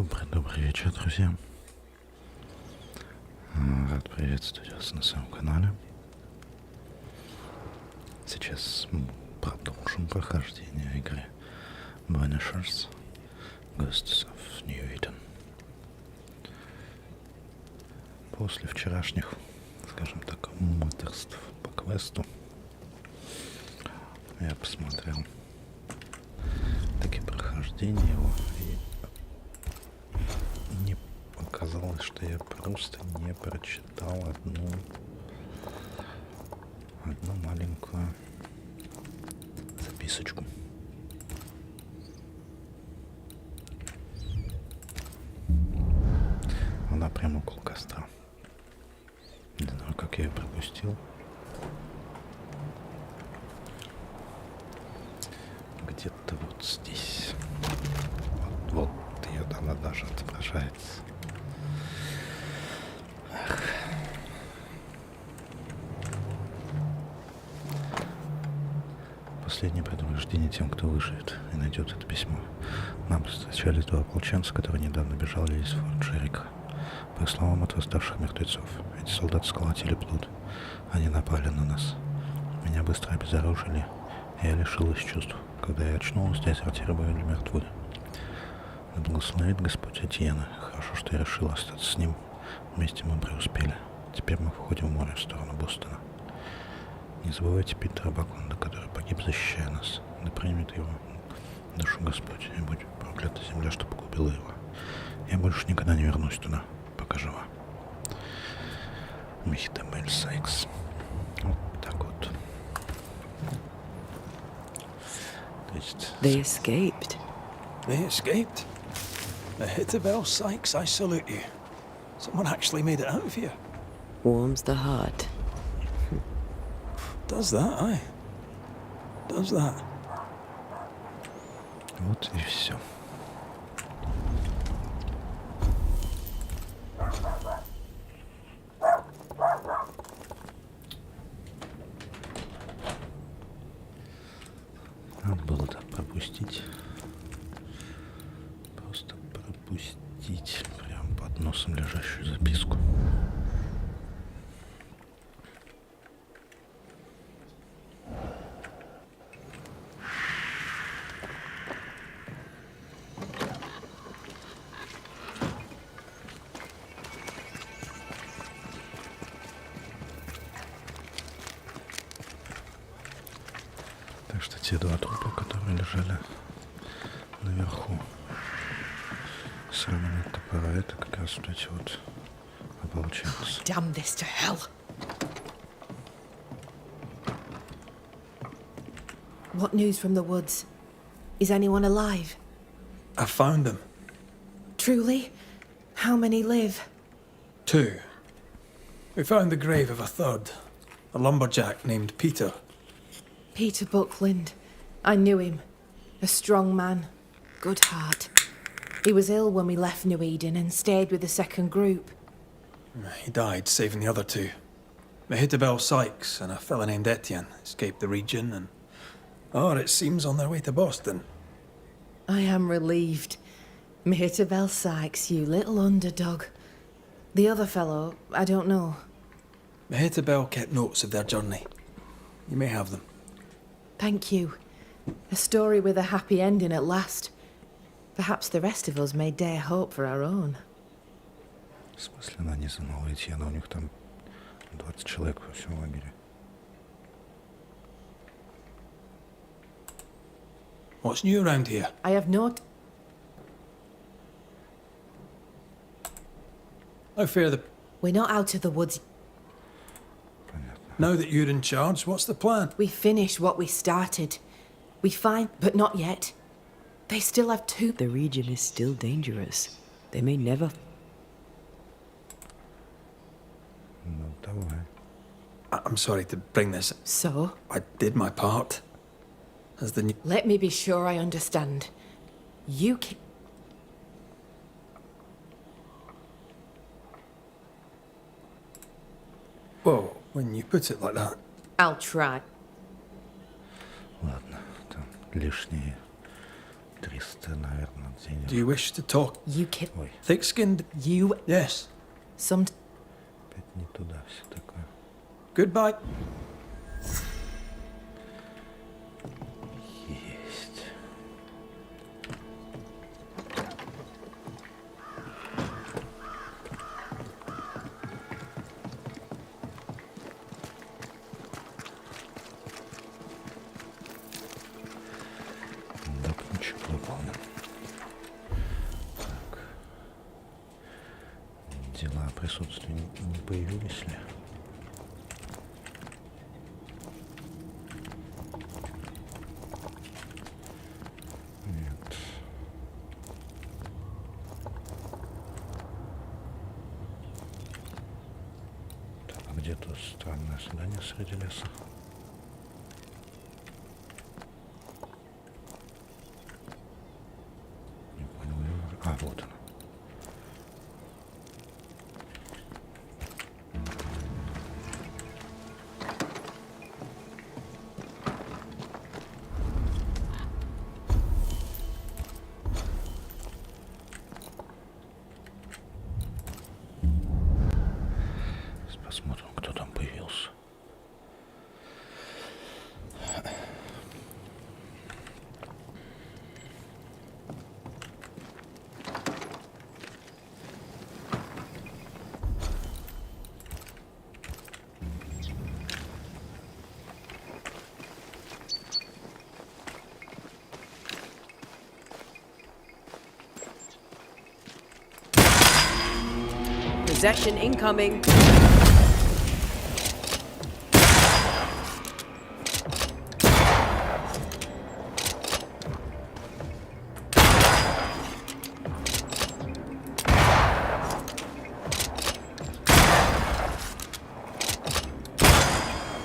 Добрый вечер, друзья. Рад приветствовать вас на своем канале. Сейчас мы продолжим прохождение игры Banishers, Ghosts of New Eden. После вчерашних, скажем так, муторств по квесту я посмотрел таки прохождение его, и мне показалось, что я просто не прочитал одну маленькую записочку. Она прямо около костра. Не знаю, как я ее пропустил. Где-то вот здесь. Вот ее там даже отображается. Ах. Последнее предупреждение тем, кто выживет и найдет это письмо. Нам встречали два ополченца, которые недавно бежали из форт Джерика. По их словам, от восставших мертвецов. Эти солдаты сколотили плут. Они напали на нас. Меня быстро обезоружили, и я лишилась чувств. Когда я очнулась, дезертиры были мертвы. Да благословит Господь Этьена. Хорошо, что я решила остаться с ним. Вместе мы преуспели. Теперь мы входим в море в сторону Бостона. Не забывайте Питера Бакланда, который погиб, защищая нас. Да примет его душу Господь, и будь проклята земля, что погубила его. Я больше никогда не вернусь туда, пока жива. Михтабель Сайкс. Вот так вот. То есть... They escaped. They escaped. Hitterbell Sykes, I salute you. Someone actually made it out of here. Warms the heart. Does that, aye? Does that? Вот и все. Надо было так пропустить. Просто пропустить прям под носом лежащую записку. Так что те два трупа, которые лежали наверху с ранами от топора, это как раз вот эти вот ополченцы. Damn this to hell. What news from the woods? Is anyone alive? I found them. Truly? How many live? 2. We found the grave of a third. A lumberjack named Peter. Peter Buckland. I knew him. A strong man. Good heart. He was ill when we left New Eden and stayed with the second group. He died saving the other 2. Hitterbell Sykes and a fella named Etienne escaped the region and... Oh, it seems on their way to Boston. I am relieved. Mehitable Sykes, you little underdog. The other fellow, I don't know. Hitterbell kept notes of their journey. You may have them. Thank you. A story with a happy ending at last. Perhaps the rest of us may dare hope for our own. В смысле, она не знала Этьена, у них там 20 человек во всем лагере. What's new around here? I have not... How fare the... We're not out of the woods. Понятно. Now that you're in charge, what's the plan? We finish what we started. We find, but not yet. They still have 2... The region is still dangerous. They may never... Ну, давай. I'm sorry to bring this. So? I did my part. As the new... Let me be sure I understand. You can... Whoa, when you put it like that... I'll try. Ладно, там лишние 300, наверное, денег. Do you wish to talk? You kid. Ой, Thick-skinned? You. Yes. Some. опять не туда все такое. Goodbye. Есть. Докничек выполнен. Так. Дела о присутствии не появились ли? Нет. Так, а где тут странное здание среди леса? Не понял. А, вот оно. Посмотрим, кто там появился. Possession incoming.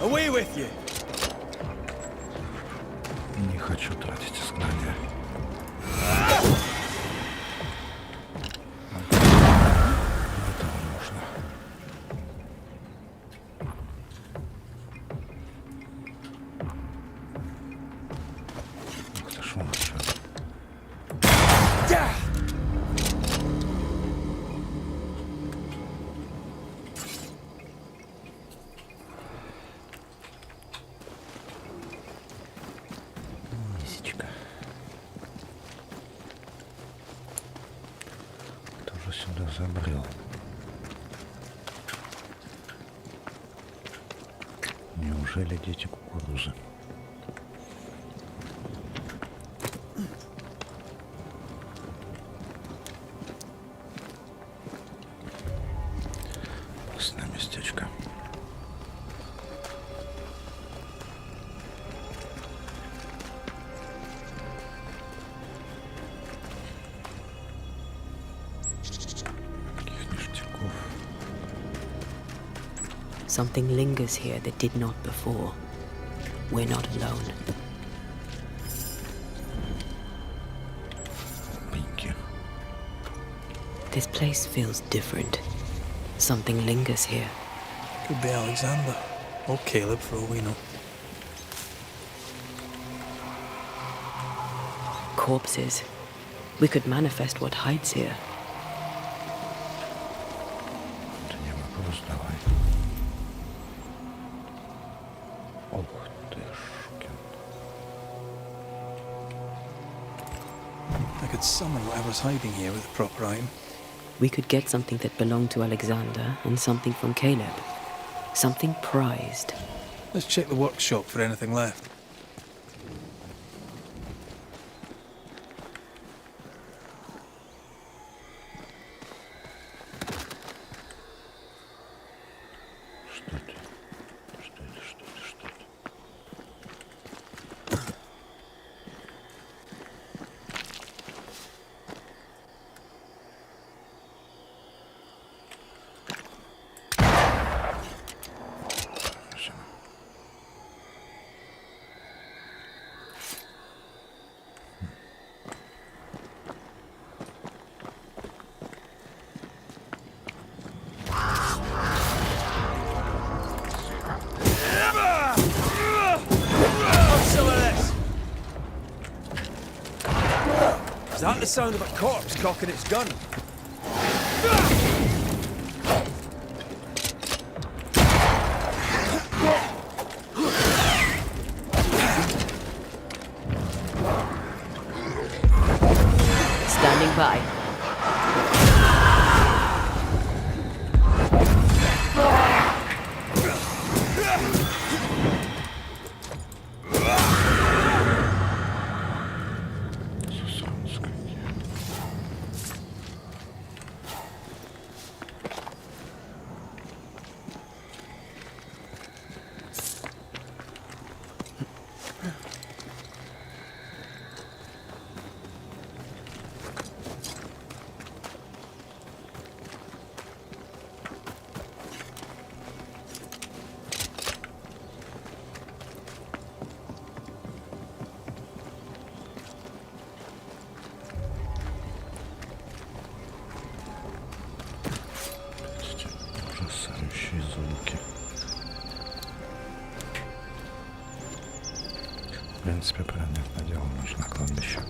Away with you. Не хочу тратить изгнание. Этого нужно. Ух ты ж, вон что. Мисечка. Кто же сюда забрел? Неужели дети кукурузы? Вкусное местечко. Таких ништяков. Something lingers here that did not before. We're not alone. Пеньки. This place feels different. Something lingers here. Could be Alexander. Or Caleb, for all we know. Corpses. We could manifest what hides here. Это не вопрос, давай. Ох ты, шукин. I could summon whatever's hiding here with a proper aim. We could get something that belonged to Alexander and something from Caleb. Something prized. Let's check the workshop for anything left. Что это? Что это? Что это? Что это? Спасибо. Is that the sound of a corpse cocking its gun? Standing by. Ужасающие звуки. В принципе, понятное дело, нужно кладбище.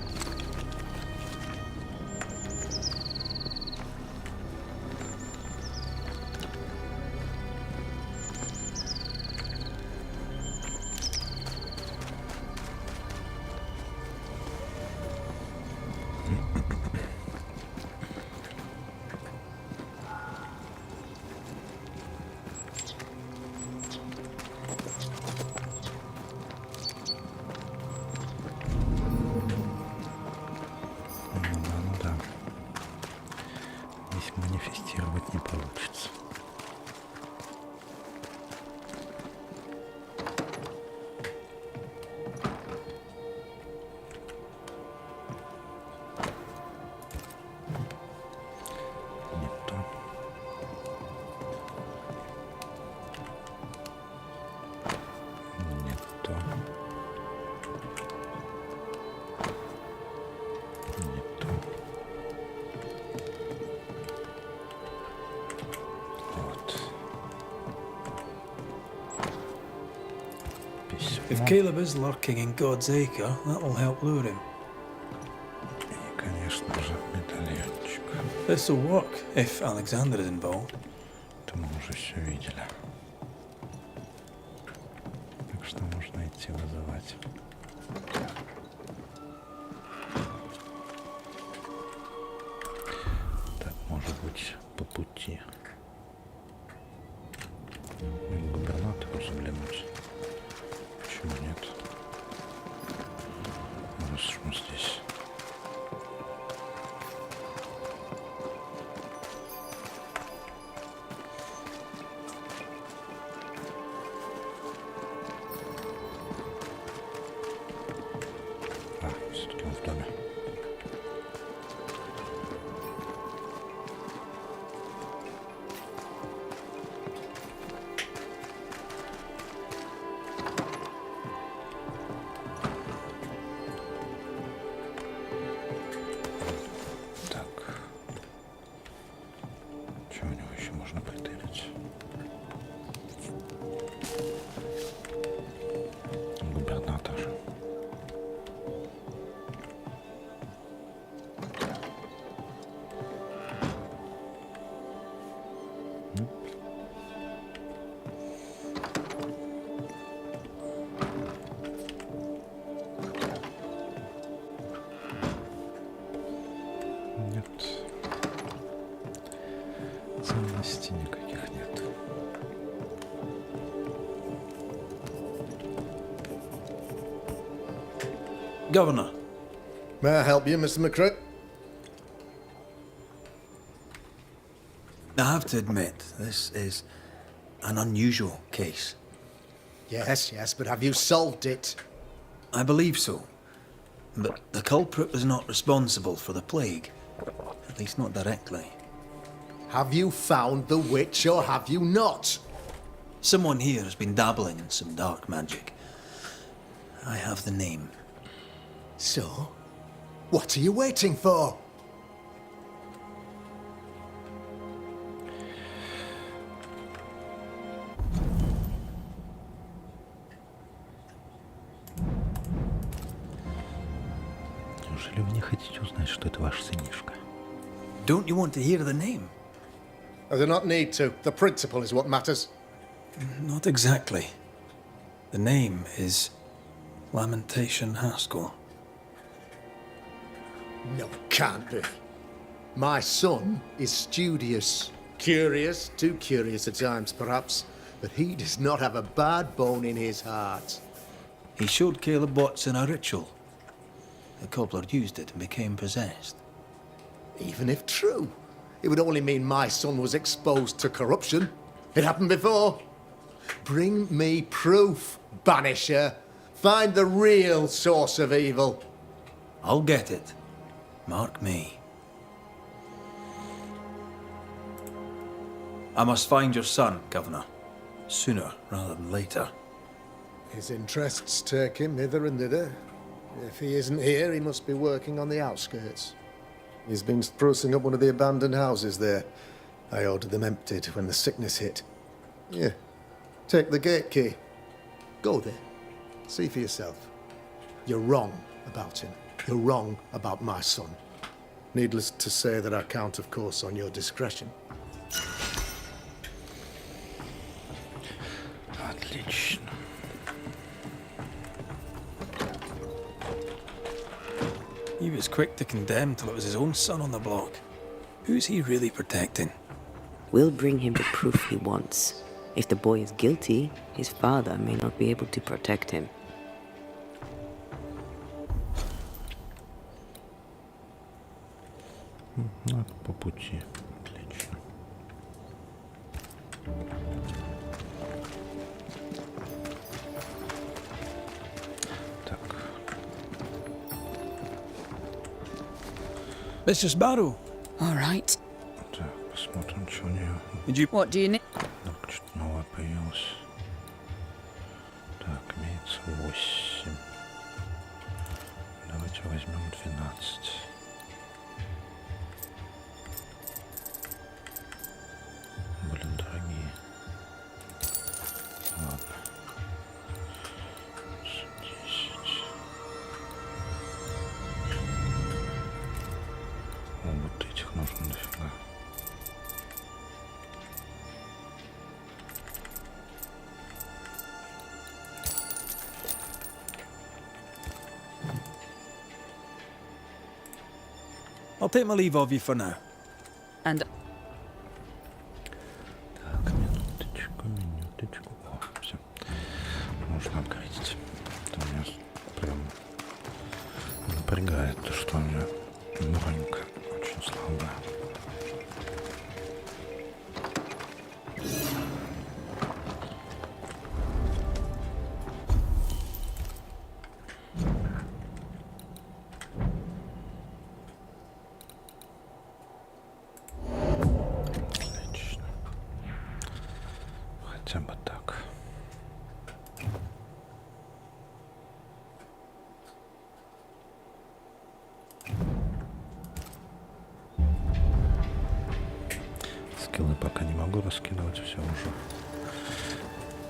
Ну да. Здесь манифестировать не получится. Не то. Не то. Не то. Вот. If Письмо. Caleb is lurking in God's Acre, that'll help lure him. И, конечно же, медальончик. This'll work if Alexander is involved. Это мы уже все видели. Так что можно идти вызывать. Так, может быть, по пути. К губернатору заглянуть. Почему нет? Раз уж мы здесь. Все-таки он в доме. Так. Что у него еще можно притырить? Губернатор. Нет. Ценностей никаких нет. Governor, May I help you, Mr. McCrick? I have to admit, this is an unusual case. Yes, but have you solved it? I believe so. But the culprit was not responsible for the plague. At least not directly. Have you found the witch or have you not? Someone here has been dabbling in some dark magic. I have the name. So, what are you waiting for? Неужели вы не хотите узнать, что это ваш сынишка? Don't you want to hear the name? I do not need to. The principle is what matters. Not exactly. The name is Lamentation Haskell. No, can't be. My son is studious. Curious, too curious at times, perhaps. But he does not have a bad bone in his heart. He showed Caleb Watson a ritual. The cobbler used it and became possessed. Even if true, it would only mean my son was exposed to corruption. It happened before. Bring me proof, Banisher. Find the real source of evil. I'll get it. Mark me. I must find your son, Governor. Sooner rather than later. His interests take him hither and thither. If he isn't here, he must be working on the outskirts. He's been sprucing up one of the abandoned houses there. I ordered them emptied when the sickness hit. Yeah. Take the gate key. Go there. See for yourself. You're wrong about him. You're wrong about my son. Needless to say that I count, of course, on your discretion. Отлично. He was quick to condemn till it was his own son on the block. Who's he really protecting? We'll bring him the proof he wants. If the boy is guilty, his father may not be able to protect him. Ну, по пути. Отлично. Так. Mr. Sparrow. All right. Так, посмотрим, что у нее. Did you... What do you need? Так, что-то новое появилось. Так, имеется 8. Давайте возьмем 12. Блин, дорогие. Ладно. 10. О, вот этих нужно дофига. I'll take my leave of you for now. And Так, минуточку. О, все. Можно апгрейдить. Это у меня прям напрягает то, что у меня бронька очень слабая. Отлично. Хотя бы так. Скиллы пока не могу раскидывать, все уже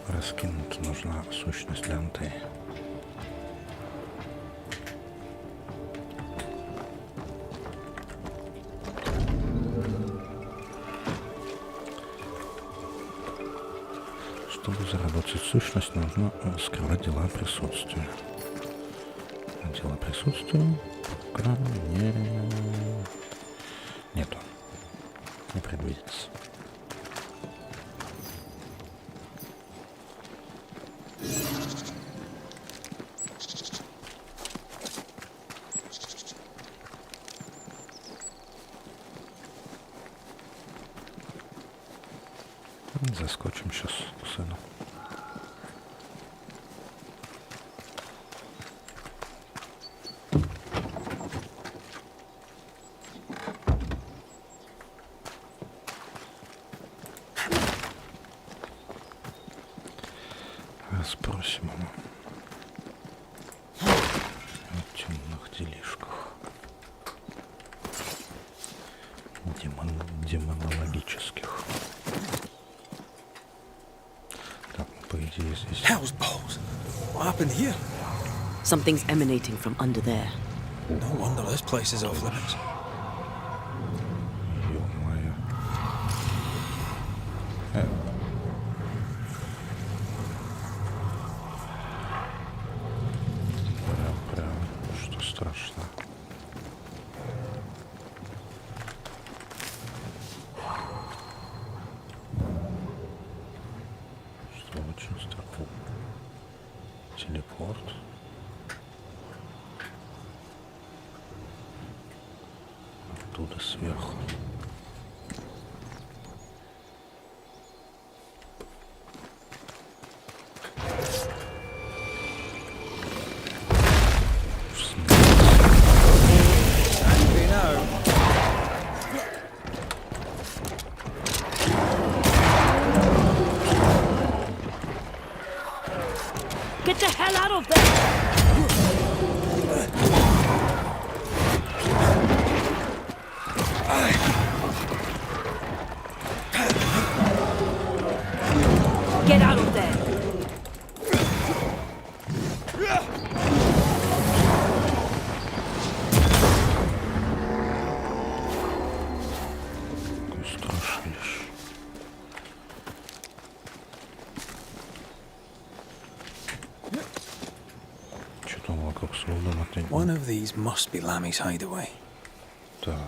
раскинуть. Нужна сущность для антей. Чтобы заработать сущность, нужно скрывать дела присутствия. Дела присутствия пока нету. Не предвидится. Заскочим сейчас к сыну. Расспросим его о темных делишках. Демонологических. Так, по идее здесь... Hell's balls. What happened here? Something's emanating from under there. No wonder this place is off limits. Ё-моё. Прям, что страшно. Что очень страшно. Телепорт. Оттуда сверху. Get the hell out of there! Get out of there! Какой страшилищ. Что там вокруг своего дома? One of these must be Lammy's hideaway. Так.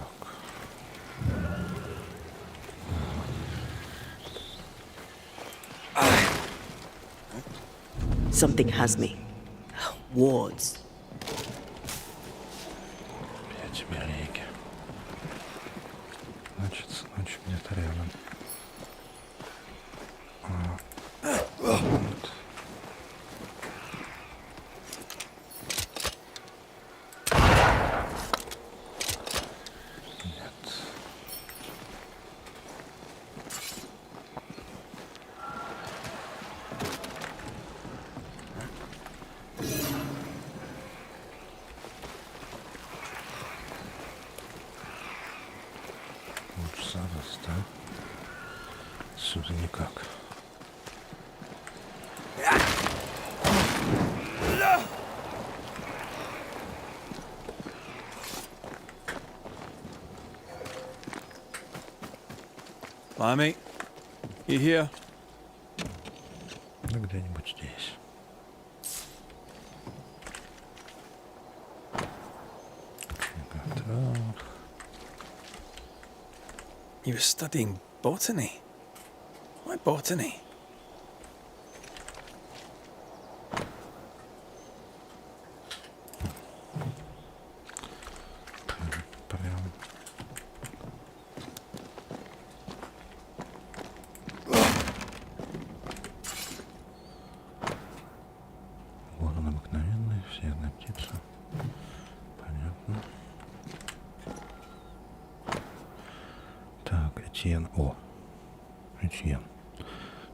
Something has me. Wards. Опять береги. Значит, где-то рядом. Вот. Нет. Лучше зараз, да? Сюда никак. Lammy, you here? Да где-нибудь здесь. Так. You were studying botany. Why botany? Прям. Ворон обыкновенный, всеядная птица. Понятно. Так, Этьен. О! Этьен.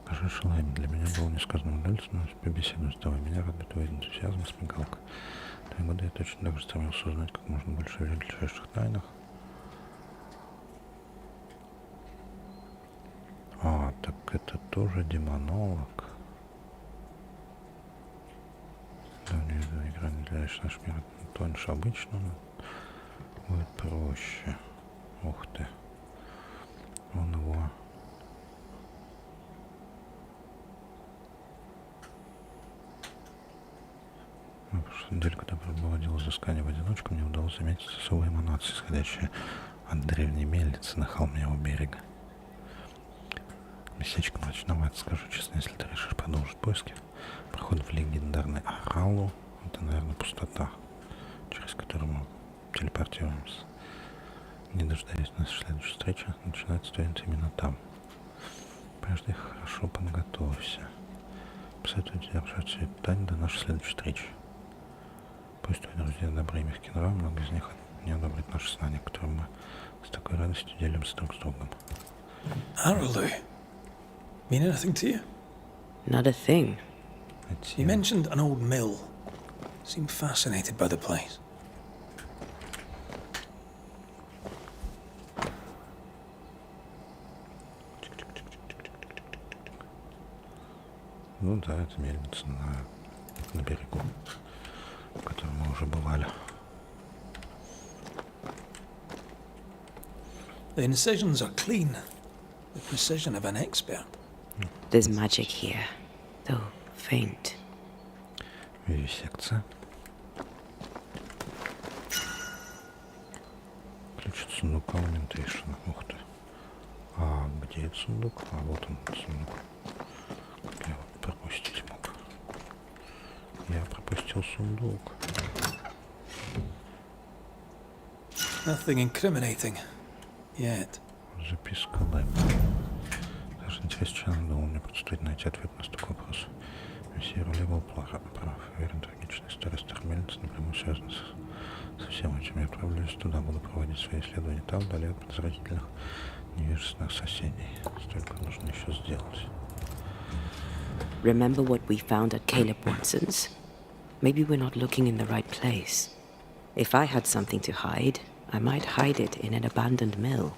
Прошедший лайм для меня был несказанным удовольствием, но побеседовать с тобой меня радует твой энтузиазм и смекалка. В твои годы я точно так же стремился узнать как можно больше о величайших тайнах. А, так это тоже демонолог. Давняя игра не для наш мир тоньше обычного. Будет проще. Ух ты. Он его... В прошлой неделе, когда проводил изыскание в одиночку, мне удалось заметить особые эманации, исходящие от древней мельницы на холме у берега. Местечко мрачновато, скажу честно, если ты решишь продолжить поиски. Проход в легендарный Аралу — это, наверное, пустота, через которую мы телепортируемся. Не дожидаясь нашей следующей встречи, начинается стоит именно там. Прежде хорошо подготовься. Посоветую тебе держать все это тайну до нашей следующей встречи. Пусть твои друзья добры и мягкие нравы, много из них не одобрят наши знания, которые мы с такой радостью делимся друг с другом. Araloo. Mean anything to you? Not a thing. You mentioned an old mill. Seemed fascinated by the place. Ну да, это мельница на берегу, в которой мы уже бывали. The incisions are clean. The precision of an expert. There's magic here, though faint. Вивисекция. Ключ от сундука Augmentation. Ух ты. А где этот сундук? А вот он, сундук. Как я его пропустить мог? Я пропустил сундук. Nothing incriminating. Yet. Записка Лэм. Даже интересно, что я думал, мне предстоит найти ответ на столько вопросов. Месье Рулевал прав. Уверен, трагичная история старой мельницы напрямую связана со всем этим. Я отправляюсь туда, буду проводить свои исследования там, вдали от подозрительных невежественных соседей. Столько нужно еще сделать. Remember what we found at Caleb Watson's? Maybe we're not looking in the right place. If I had something to hide, I might hide it in an abandoned mill.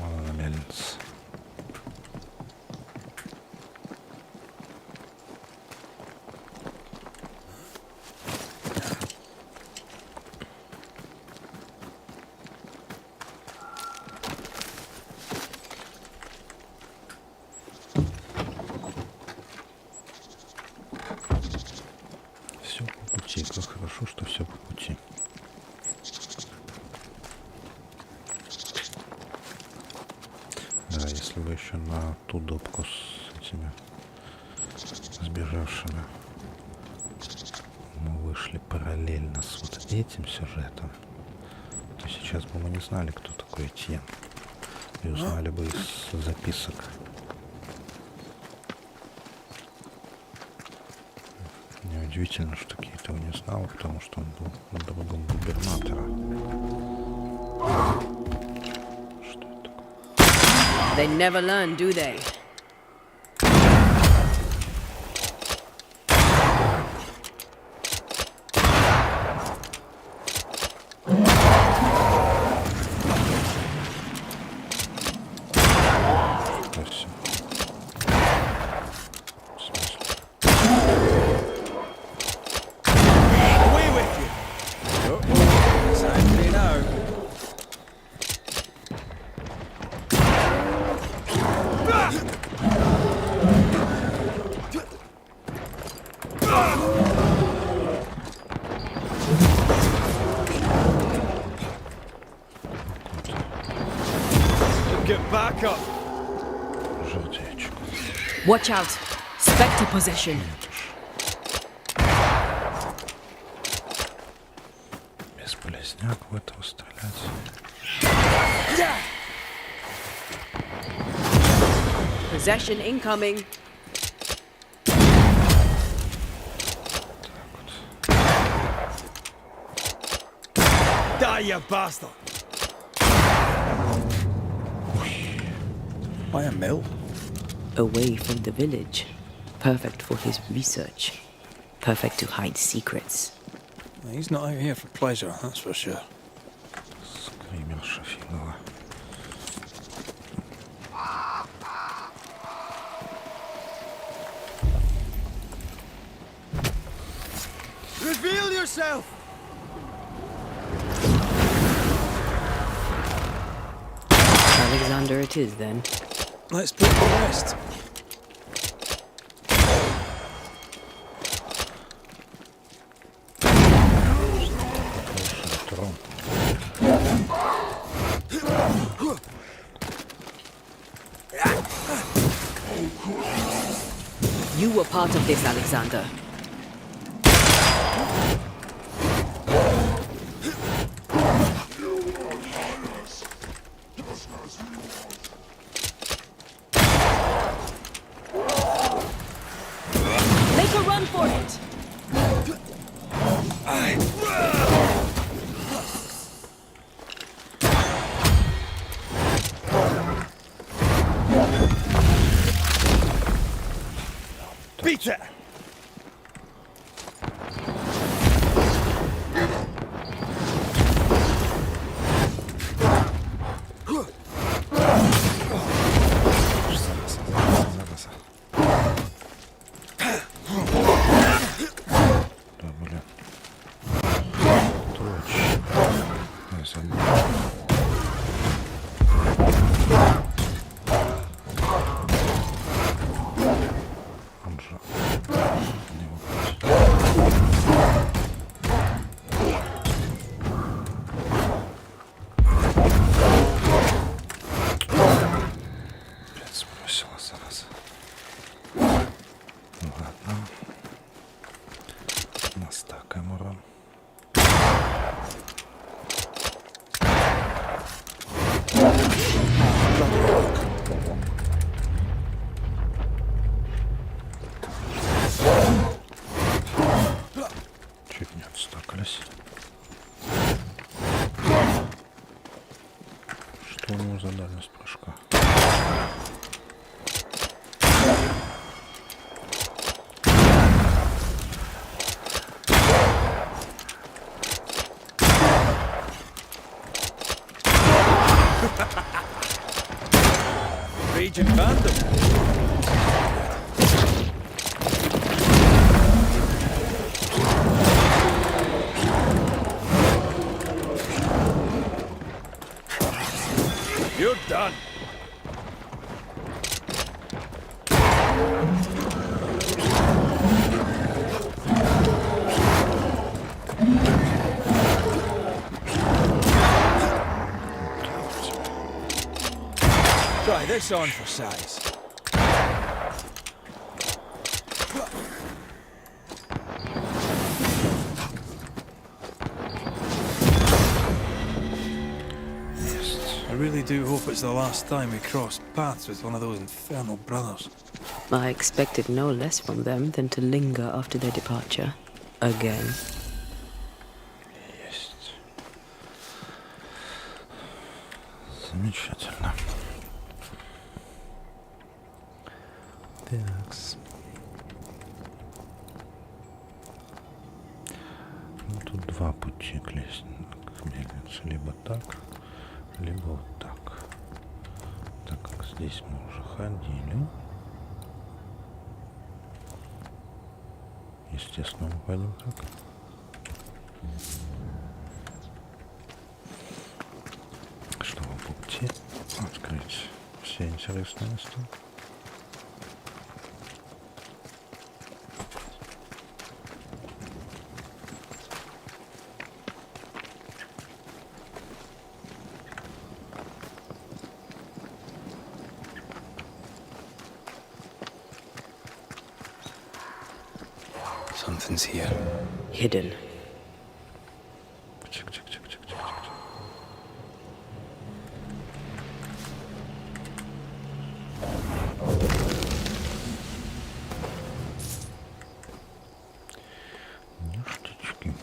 Ладно, на мельнице. Все по пути, как хорошо, что все по пути. Да, если бы еще на ту допку с этими сбежавшими мы вышли параллельно с вот этим сюжетом, то сейчас бы мы не знали, кто такой Этьен. И узнали бы из записок. Неудивительно, что Кейт его не знал, потому что он был другом губернатора. Что это такое? They never learn, do they? Да всё. В смысле? Away with you! Sadly no. Get back up! Желтеечку. Watch out! Spectre possession. Бесполезняк в этого стрелять. Possession incoming. Die, you bastard! By a mill? Away from the village. Perfect for his research. Perfect to hide secrets. He's not out here for pleasure, that's for sure. Скримерша фигова. Reveal yourself! Alexander it is then. Let's put the rest. Трон. You were part of this, Alexander. Make a run for it! Beat it! Зараза. Да, блин. Настакаем урон. Чуть не отстакались. Что у него за дальность прыжка? Raging Phantom. You're done. Try this on for size. I really do hope it's the last time we cross paths with one of those infernal brothers. I expected no less from them than to linger after their departure. Again. Есть. Замечательно. Такс. Ну, тут два пути к мельнице. Либо так, либо вот так. Так как здесь мы уже ходили. Естественно, мы пойдем так. Чтобы по пути открыть все интересные места. Something's here. Hidden. Чик-чик-чик-чик-чик. Ништячки.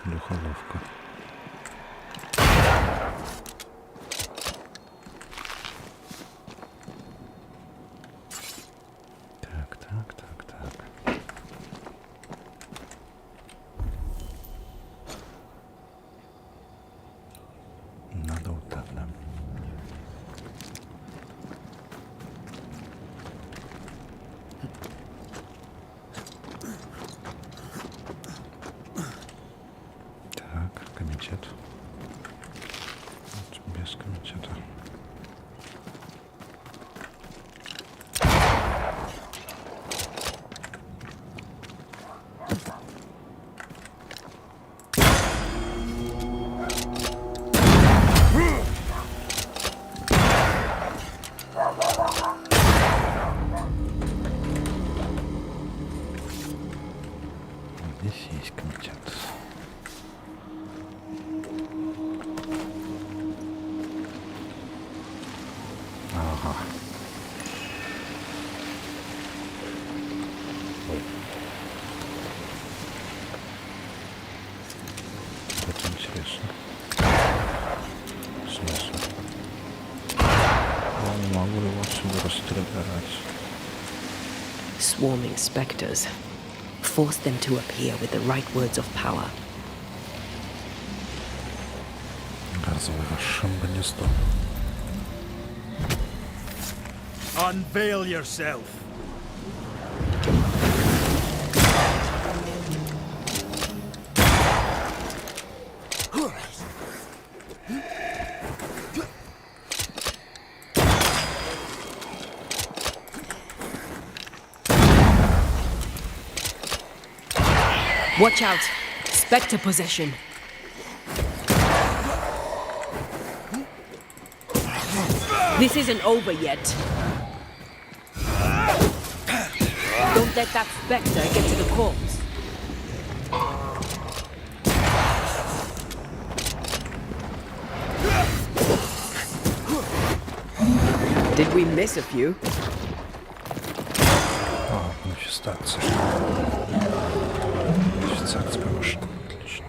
Духовка. Так. Надо вот так, да? Так, комитет. Вот, без комитета. Здесь есть комитет. Ага. Ой. Это интересно. В смысле? Я не могу его отсюда расстрелять. Swarming specters. Force them to appear with the right words of power. Разворошим гнездо. Unveil yourself. Watch out. Spectre possession. This isn't over yet. Don't let that spectre get to the corpse. Did we miss a few? О, манифестация. Манифестация повышена. Отлично.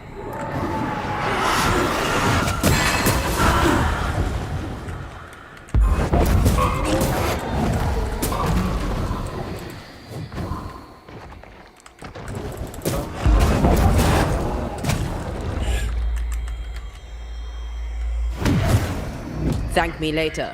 Thank me later.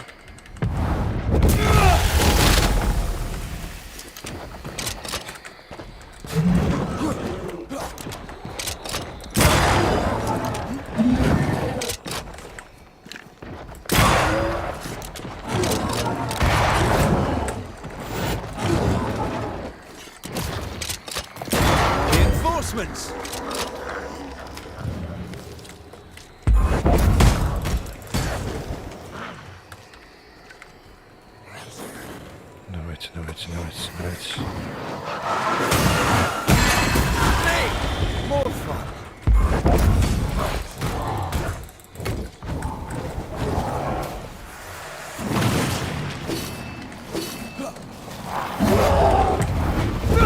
Reinforcements! Давайте, собирайтесь. More fun!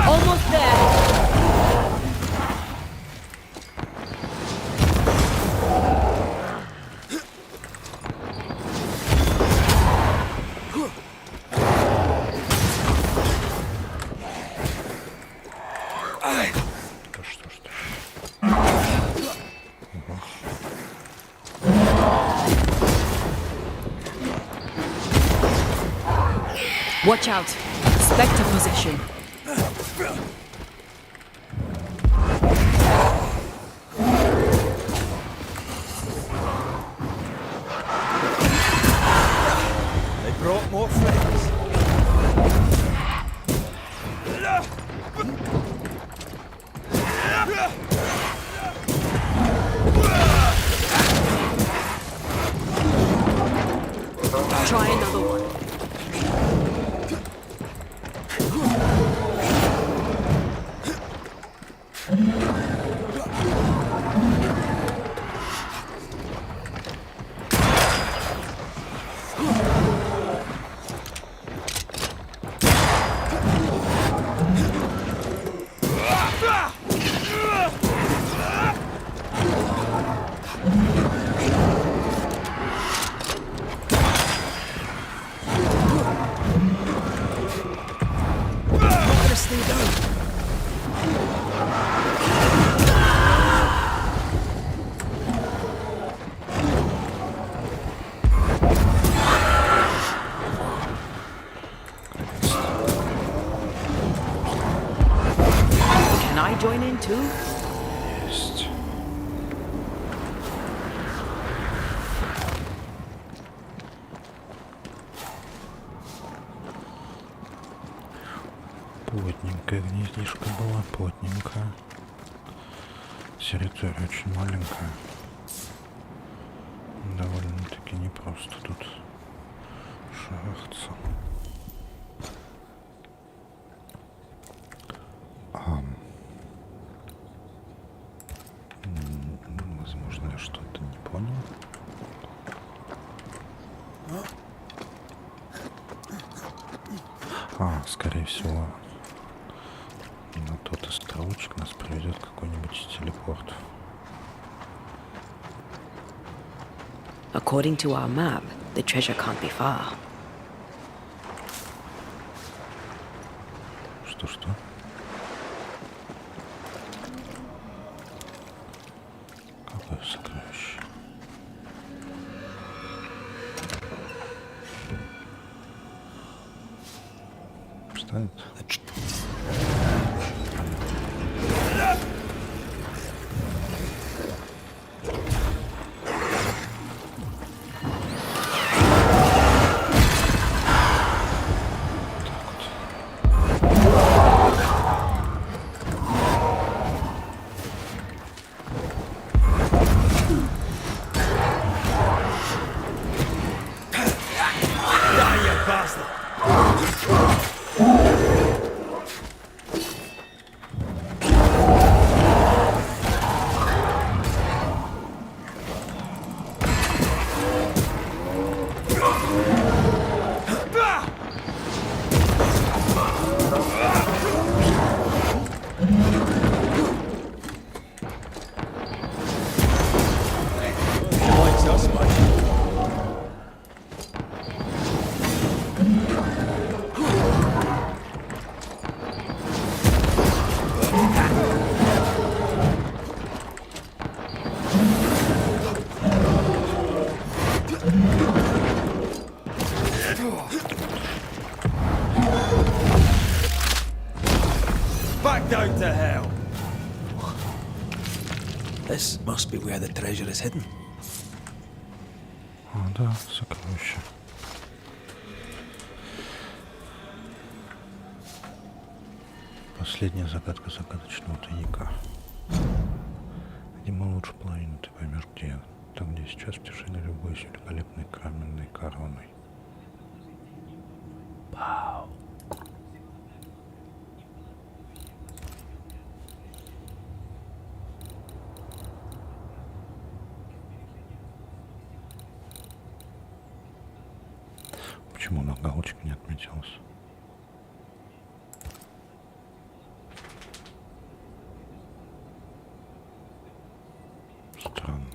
Almost there. Что? Watch out. Spectre possession. They brought more friends. Try another one. Can I join in too? Есть. Плотненькая гнездишко была, плотненькая. Территория очень маленькая. Довольно-таки непросто тут шарахаться. Возможно, я что-то не понял. Скорее всего, на тот островочек нас приведет какой-нибудь телепорт. According to our map, the treasure can't be far. Что? Какое сокровище? Встанет? Likes us much. Back down to hell. This must be where the treasure is hidden. А, да, сокровище. Последняя загадка загадочного тайника. Где мы лучше половину, ты поймешь где. Там, где сейчас в тишине любуюсь великолепной каменной короной. Вау. Почему на галочке не отметилась? Странно.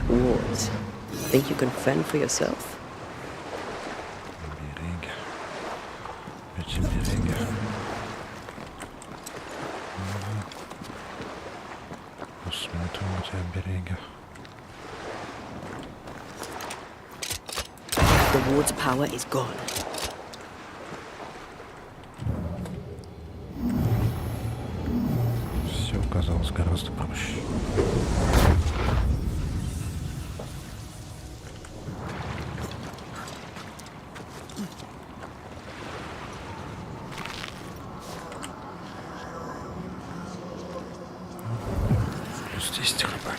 Wards. Think you can fend for yourself? Береги. Эти береги. Посмотрим, где береги. The ward's power is gone. Все оказалось гораздо проще. Здесь тропа.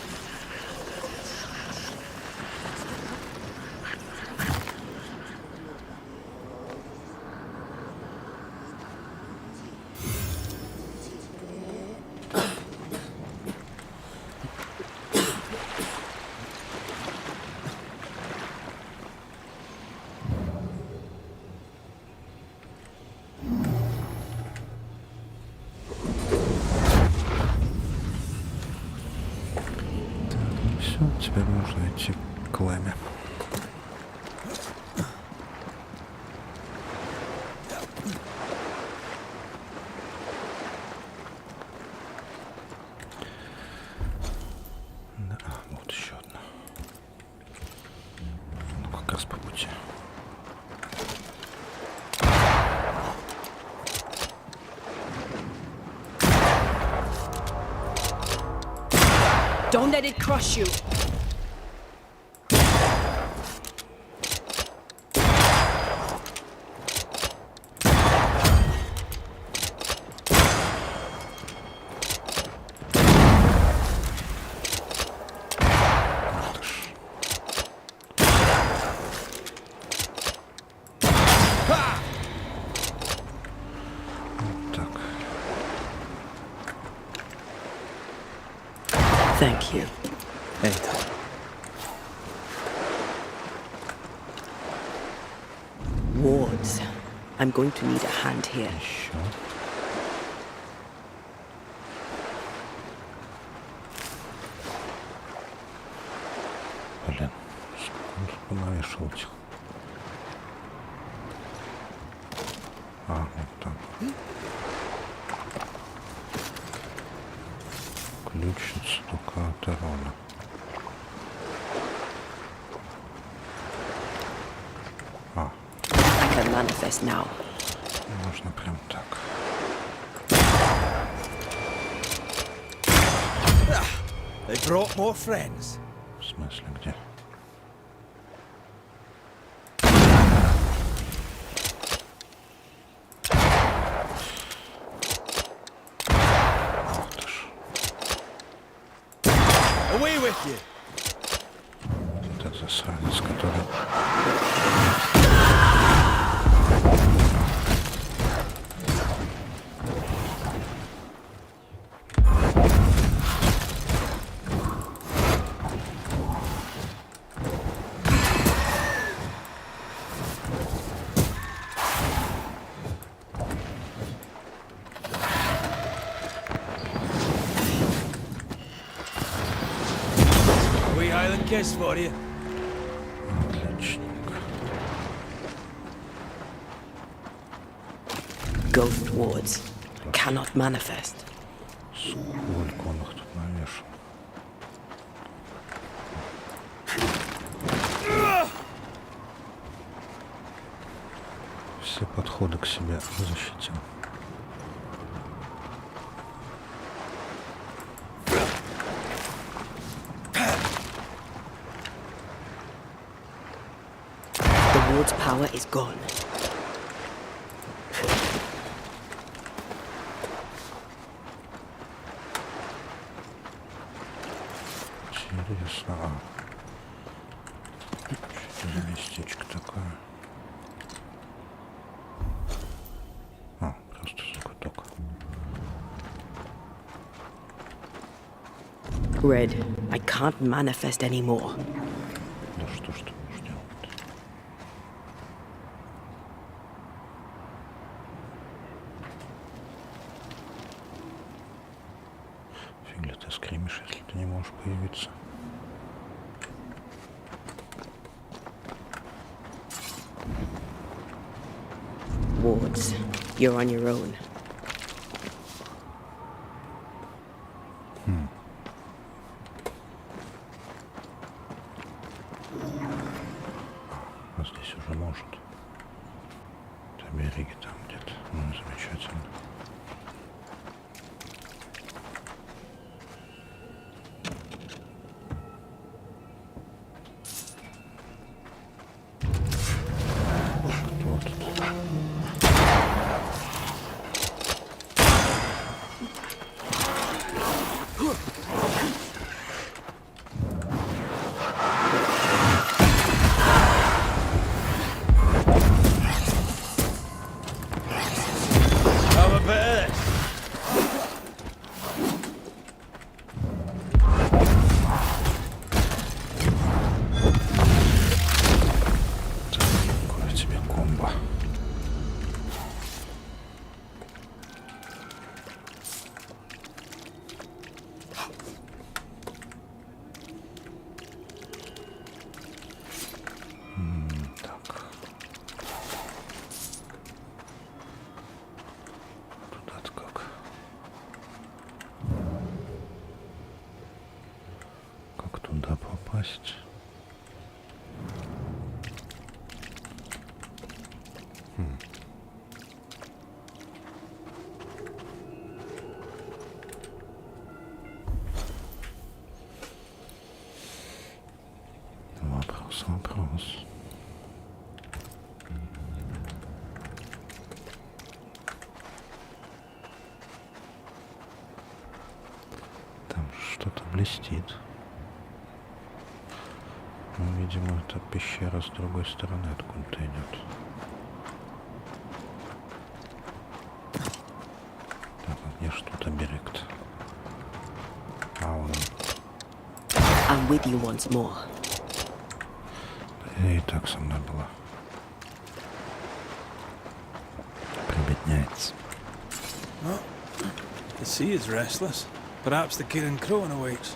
Все, теперь нужно идти к ламе. Да, вот еще одна. Ну, как раз по пути. Don't let it crush you. Так. Thank you. Anytime. Wards. I'm going to need a hand here. Еще. Блин, сколько он тут понавешал этих. А, вот там. Ключница только от Эрона. А, I can manifest now. можно прям так. They brought more friends. В смысле, где? Ах ты ж. Away with you. Вот это засранец, который... Wee Highland kiss for you. Отличненько. Ghost wards cannot manifest. Сколько он их тут навешал. Все подходы к себе защитил. The ward's power is gone. Интересно. Что за местечко такое? Просто закуток. Red, I can't manifest anymore. Да что ж ты будешь делать? Фиг ли ты скримишь, если ты не можешь появиться? Wards, you're on your own. А здесь уже может. Это береги там где-то. Ну, замечательно. Вот тут. Have a bit of this. Какое тебе комбо. Так. Туда-то как? Как туда попасть? Вопрос. Там что-то блестит. Ну, видимо, это пещера с другой стороны откуда-то идет. Так, а где ж тут объект? А он I'm with you once more. и так со мной была. Прибедняется. The sea is restless. Perhaps the Kirin Crone awaits.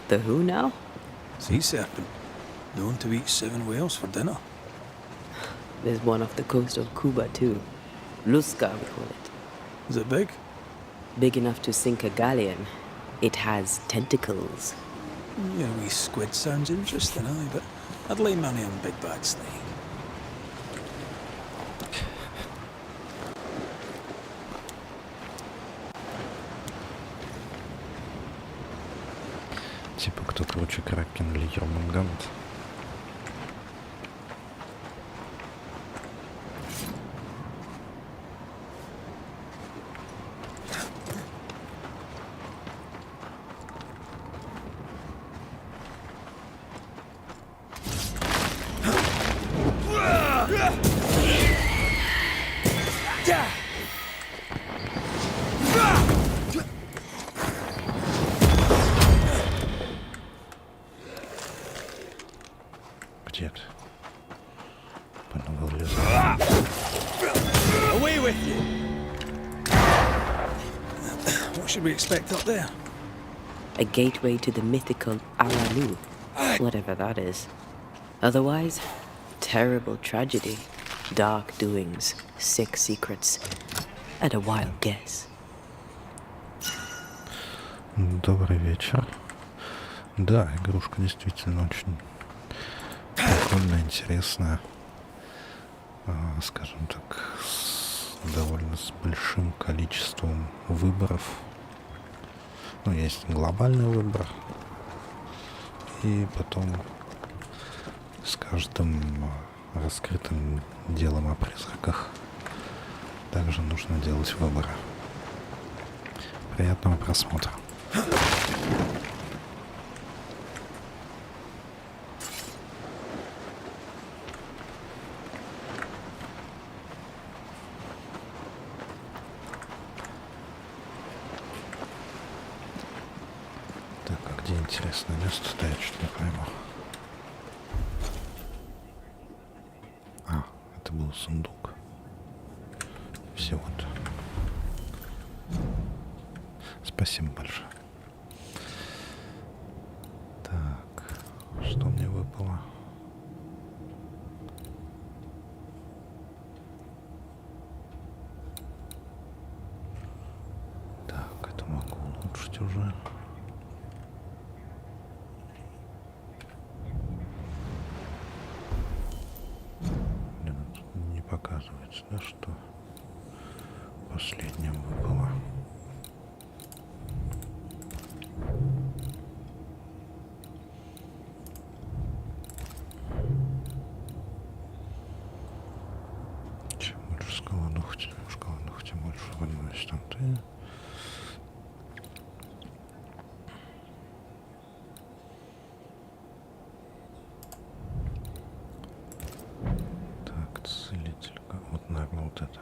The who now? Sea serpent, known to eat 7 whales for dinner. There's one off the coast of Cuba too. Luska, we call it. Is it big? Big enough to sink a galleon. It has tentacles. Yeah, wee squid sounds interesting, aye, but I'd lay money on big bad snake. Типа кто круче Кракен или Ермунганд. дед. Понял, вылезай. Away with you! What should we expect up there? A gateway to the mythical Aralu, whatever that is. Otherwise, terrible tragedy, dark doings, sick secrets, and a wild guess. Добрый вечер. Да, игрушка действительно очень прикольная, интересная. Скажем так, довольно с большим количеством выборов. Ну, есть глобальный выбор. И потом с каждым раскрытым делом о призраках также нужно делать выборы. Приятного просмотра. Так, а где интересное место стоит, что не пойму. А, это был сундук. Всего-то. Спасибо большое. Так, что мне выпало? Так, это могу улучшить уже. Блин, тут не показывается, да, что последним выпало. Чем больше шкала ногтя, тем больше выносит антенны. Так, целитель. Вот, наверное, вот это.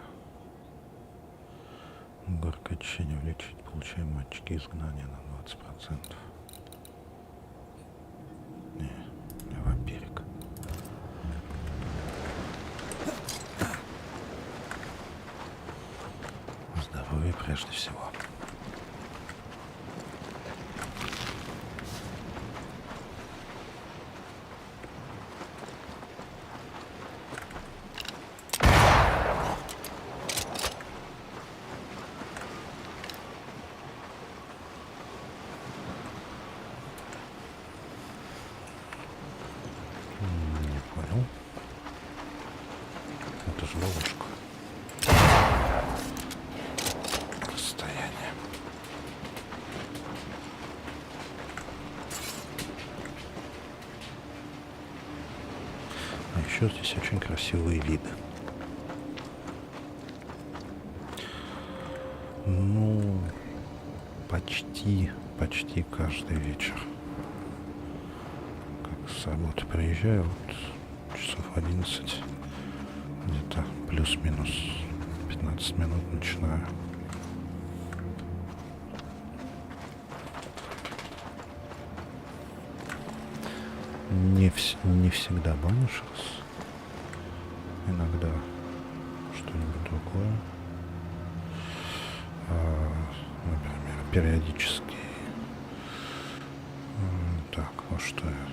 Горькое очищение увеличить. Получаем очки изгнания на 20%. Не вампирик. Здоровье прежде всего. Не понял. Это же ловушка. Расстояние. А еще здесь очень красивые виды. Ну, почти каждый вечер. Как с работы приезжаю, вот часов 11, где-то плюс-минус 15 минут начинаю. Не всегда Banishers, иногда что-нибудь другое. Например, периодически. Так, вот что я.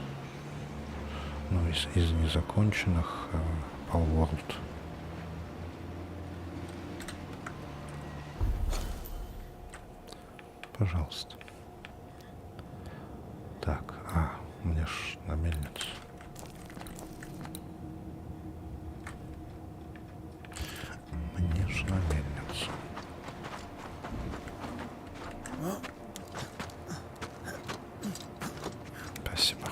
Ну, из незаконченных Palworld. Пожалуйста. Так, мне ж на мельницу. Мне ж на мельницу. Спасибо.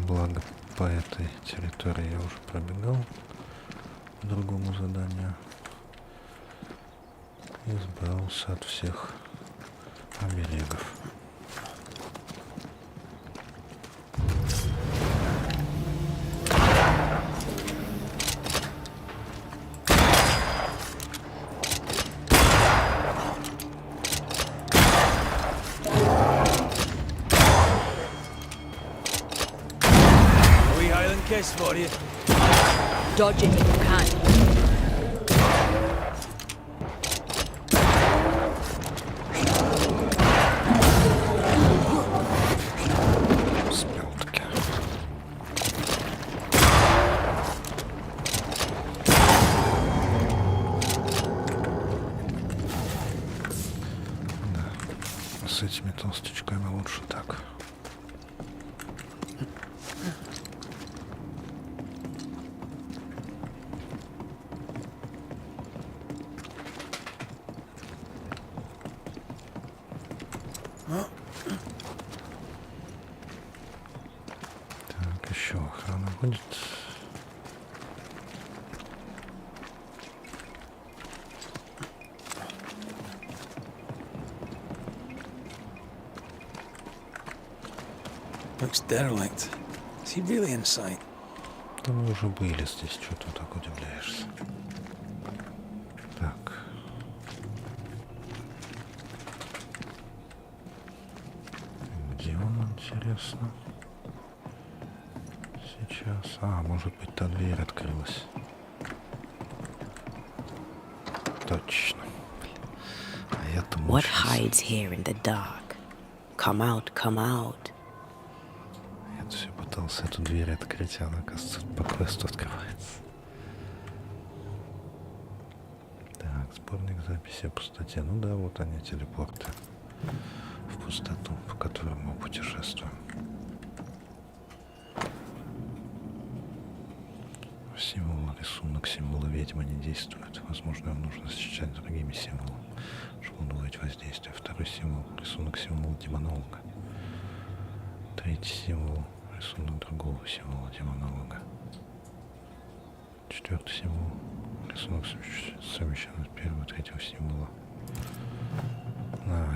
Благо по этой территории я уже пробегал к другому заданию. Избавился от всех Оберегов. Wee Highland kiss for you. Dodge it if you can. Успел-таки. Да, с этими толстячками лучше так. Так, еще охрана будет. Looks derelict. Is he really inside? Да мы уже были здесь, что ты так удивляешься? Так. Где он, интересно? Сейчас. А, может быть, та дверь открылась. Точно. А я-то What мучился. hides here in the dark? Come out, come out. Я все пытался эту дверь открыть, а она, оказывается, по квесту открывается. Так, сборник записи о пустоте. Ну да, вот они, телепорты в пустоту, по которым мы путешествуем. Символ, рисунок, символы ведьмы не действуют. Возможно, его нужно сочетать с другими символами, чтобы удвоить воздействие. Второй символ, рисунок символа демонолога. Третий символ, рисунок другого символа демонолога. Четвертый символ, рисунок совмещенный с первого и третьего символа.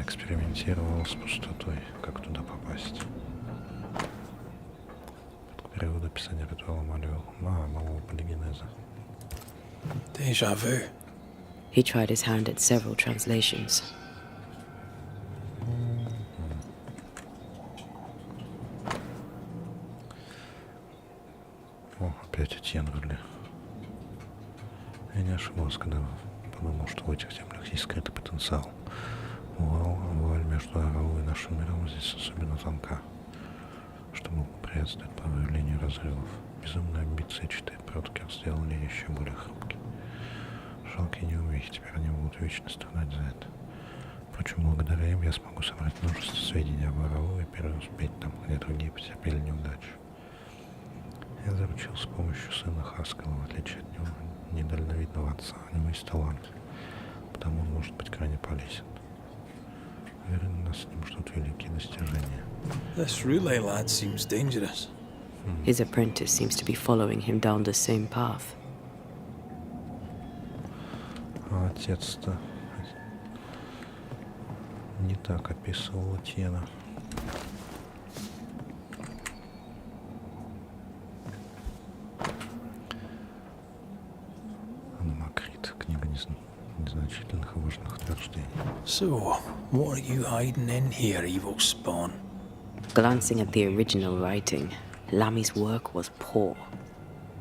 Экспериментировал с пустотой, как туда попасть. Перевод описания ритуала малого полигенеза. Deja vu. He tried his hand at several translations. О, опять эти январли. Я не ошибался, когда подумал, что в этих землях есть скрытый потенциал. Вуаль между Арау и нашим миром здесь особенно тонка, чтобы приветствовать появлению разрывов. Безумные амбиции читы Проткер сделали еще более хрупким. Жалкие неумехи, теперь они будут вечно страдать за это. Впрочем, благодаря им я смогу собрать множество сведений об Арау и преуспеть там, где другие потерпели неудачу. Я заручил с помощью сына Хаскала, в отличие от него, недальновидного отца. У него есть талант, потому он может быть крайне полезен. Уверен, нас с ним ждут великие достижения. This relay lad seems dangerous. His apprentice seems to be following him down the same path. А отец-то не так описывал Тена. Макрит, книга незначительных и важных утверждений. So, what are you hiding in here, evil spawn? Glancing at the original writing, Lami's work was poor.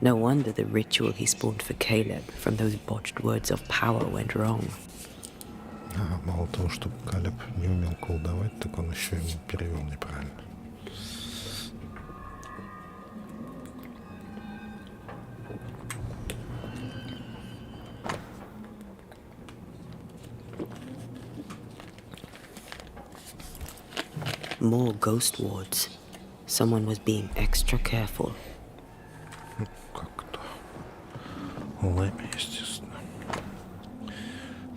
No wonder the ritual he spawned for Caleb from those botched words of power went wrong. Мало того, что Калеб не умел колдовать, так он еще и перевел неправильно. More ghost wards. Someone was being extra careful. Как кто? Лэми, естественно.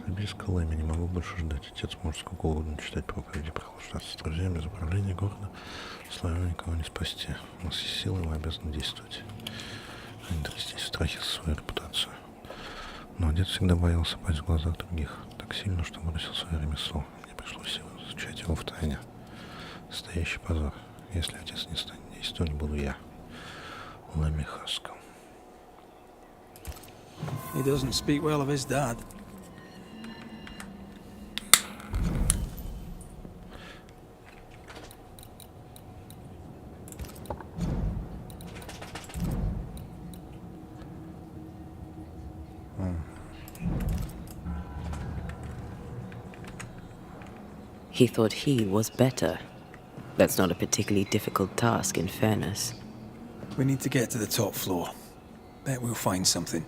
Близко Лэми, не могу больше ждать. Отец может сколько угодно читать проповеди, прохлаждаться с друзьями за управление города. Славе никого не спасти. У нас есть силы, мы обязаны действовать. А не трястись в страхе за свою репутацию. Но отец всегда боялся пасть в глазах других. Так сильно, что бросил свое ремесло. Мне пришлось изучать его в тайне. Настоящий позор. Если отец не станет действовать, буду я. Лэми Хаскел. He doesn't speak well of his dad. He thought he was better. That's not a particularly difficult task, in fairness. We need to get to the top floor. Bet we'll find something.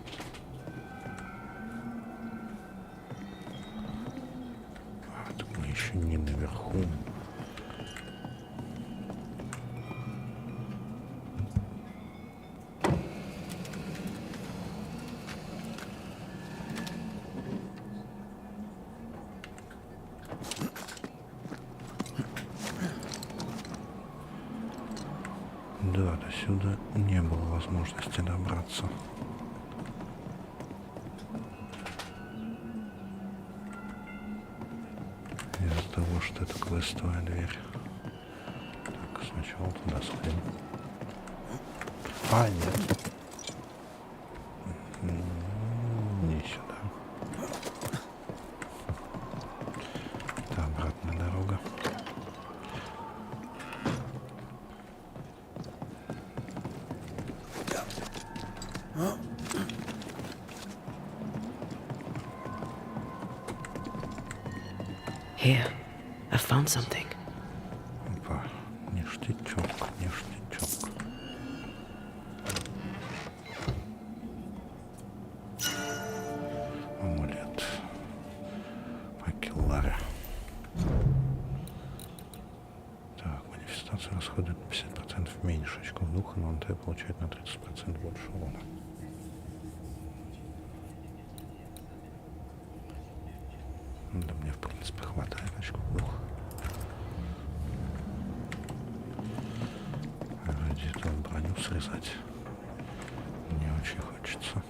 Так мы еще не наверху. Да, до сюда не было возможности добраться. Из-за того, что это квестовая дверь. Так, сначала туда сходим. А, нет. Не сюда. Это обратная дорога. Here, I found something. Опа, ништячок, ништячок. Амулет. Акелларе. Так, манифестация расходует на 50% меньше очков духа, но он получает на 30% больше урона. Да мне, в принципе, хватает очков духа. Ради этого броню срезать не очень хочется.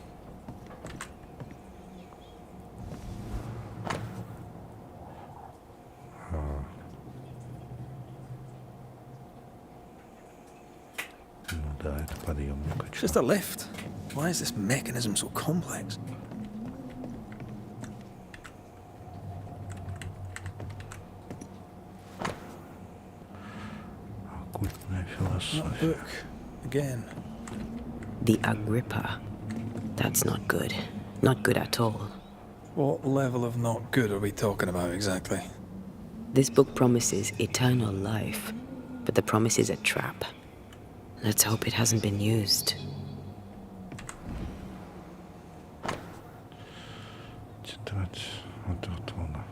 Ну да, это подъемник. It's just a lift. Why is this mechanism so complex? Оккультная That философия. book. Again. The Agrippa. That's not good. Not good at all. What level of not good are we talking about exactly? This book promises eternal life, but the promise is a trap. Let's hope it hasn't been used. Тетрадь от Артона.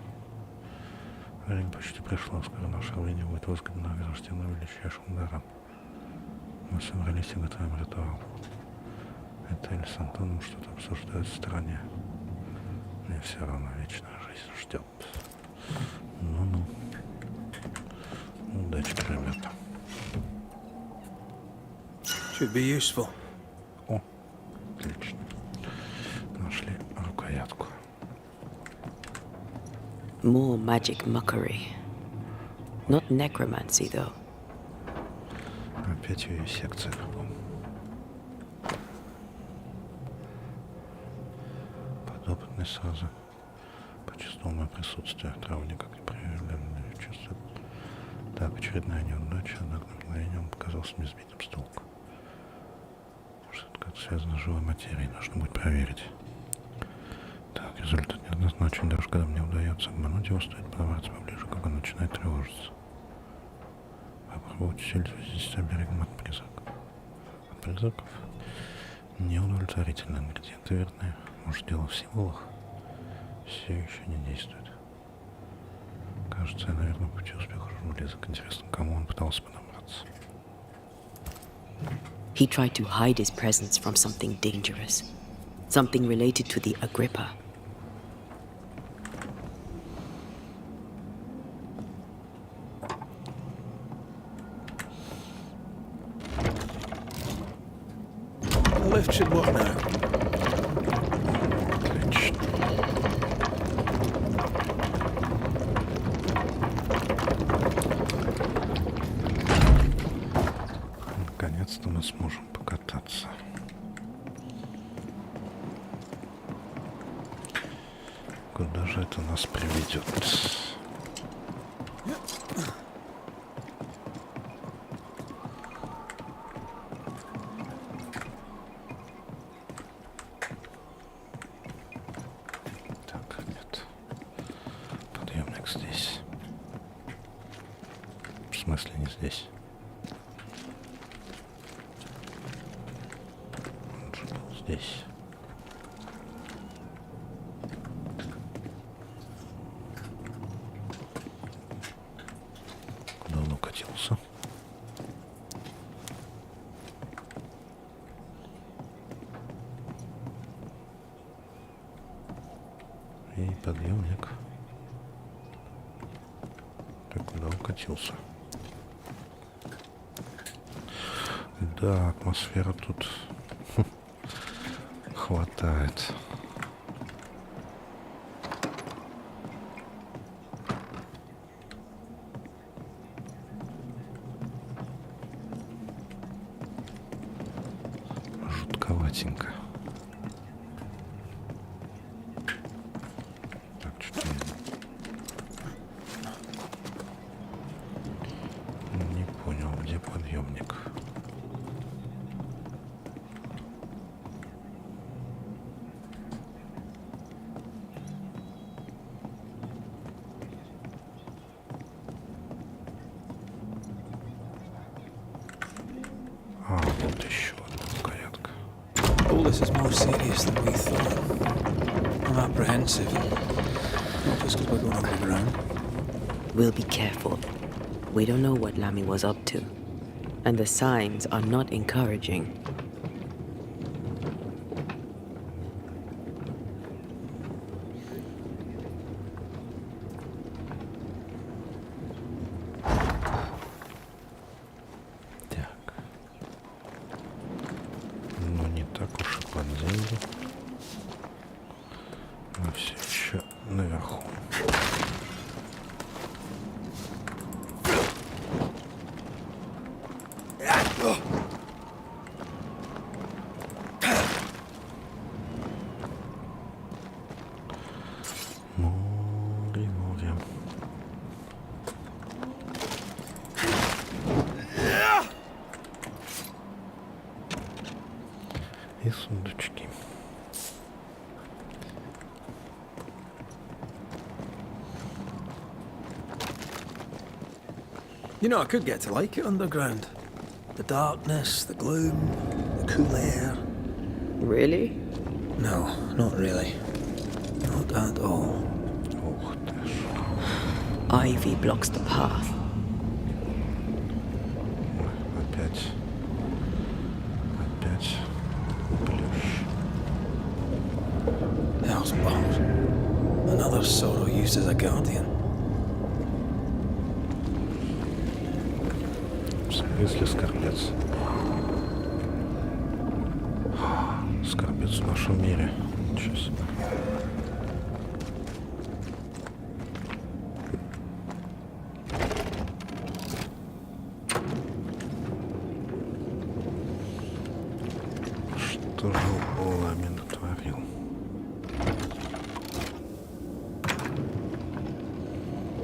Время почти пришло, скоро наше рвение будет вознаграждено величайшим даром. Мы собрались и готовим ритуал. Это Эль с Антоном что-то обсуждают в стороне. Мне все равно вечная жизнь ждет. Ну-ну. Удачи, ребята. Should be useful. О, отлично. Нашли рукоятку. More magic muckery. Not necromancy, though. Опять ее секция. Подопытный сразу почувствовал мое присутствие. Травника как проявленное чувство. Так, очередная неудача, однако на мгновение он показался мне сбитым с толку. Может, это как-то связано с живой материей, нужно будет проверить. Так, результат неоднозначен, даже когда мне удается обмануть его, стоит подобраться поближе, как он начинает тревожиться. Попробовать усилить воздействие оберегом от призраков. От призраков? Неудовлетворительные ингредиенты верны. Может, дело в символах? Все еще не действует. Кажется, я, наверное, по пути успеха уже близок. Интересно, к кому он пытался подобраться. He tried to hide his presence from something dangerous. Something related to the Agrippa. The lift should work now. Отлично. мы сможем покататься. Куда же это нас приведет? Так, нет. Подъемник здесь. В смысле не здесь? Он же был здесь. Куда он укатился? И подъемник. Так, куда укатился? Да, атмосфера тут хватает. Жутковатенько. Так, что-то не понял, где подъемник. А, вот еще одна рукоятка. All this is more serious than we thought. I'm apprehensive. Not just because we're going underground. We'll be careful. We don't know what Lammy was up to, and the signs are not encouraging. Так. Но не так уж и под землю. Мы все еще наверху. Море, море. И сундучки. You know, I could get to like it underground. The darkness, the gloom, the cool air. Really? No, not really. Not at all. Ух ты ж. Ivy blocks the path. Опять. Опять. Плющ. Hellspawn. Another sorrow used as a guardian. В смысле скорбец? Скорбец в нашем мире. Ничего себе. Что же Лами натворил?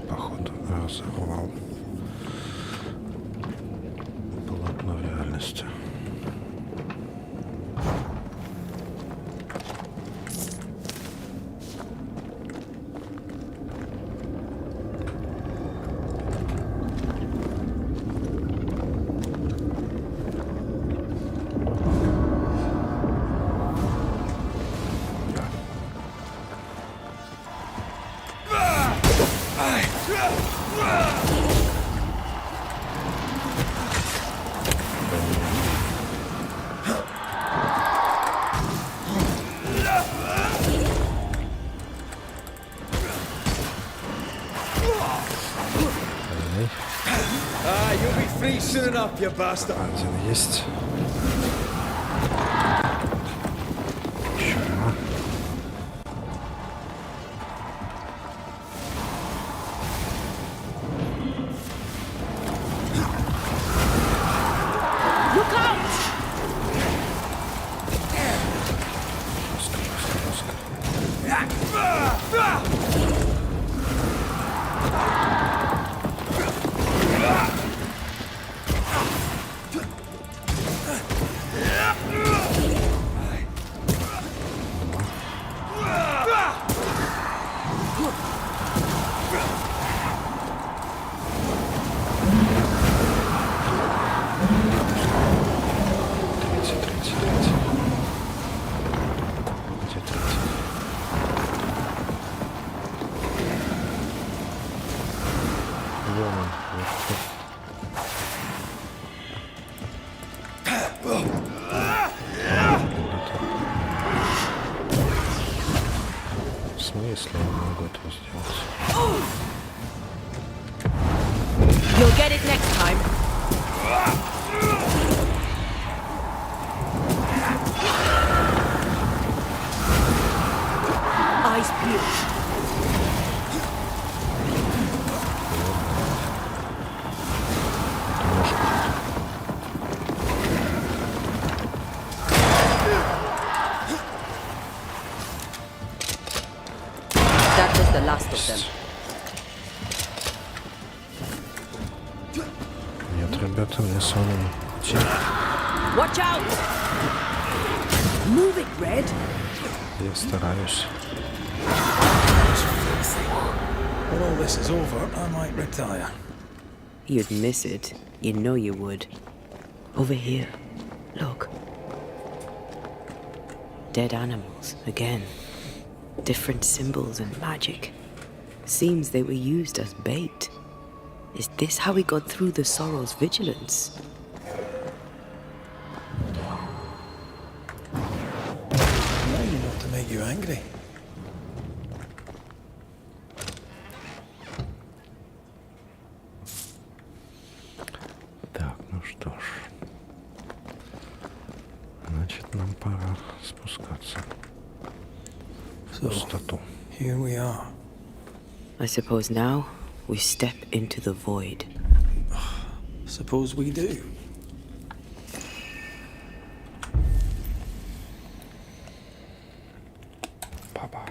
Походу, разорвал полотно реальности. You'll be free soon enough, you bastard. Один есть. Еще два. Look out! You'll get it next time. Eyes peeled. That was the last of them. Нет, ребята, мне самому идти. Watch out! Move it, Red. Я стараюсь. When all this is over, I might retire. You'd miss it. You know you would. Over here. Look. Dead animals, again. Different symbols and magic. Seems they were used as bait. Is this how we got through the Sorrow's vigilance? Maybe not to make you angry. Так, ну что ж. Значит, нам пора спускаться в пустоту. Here we are. I suppose now we step into the void. Suppose we do. Папа.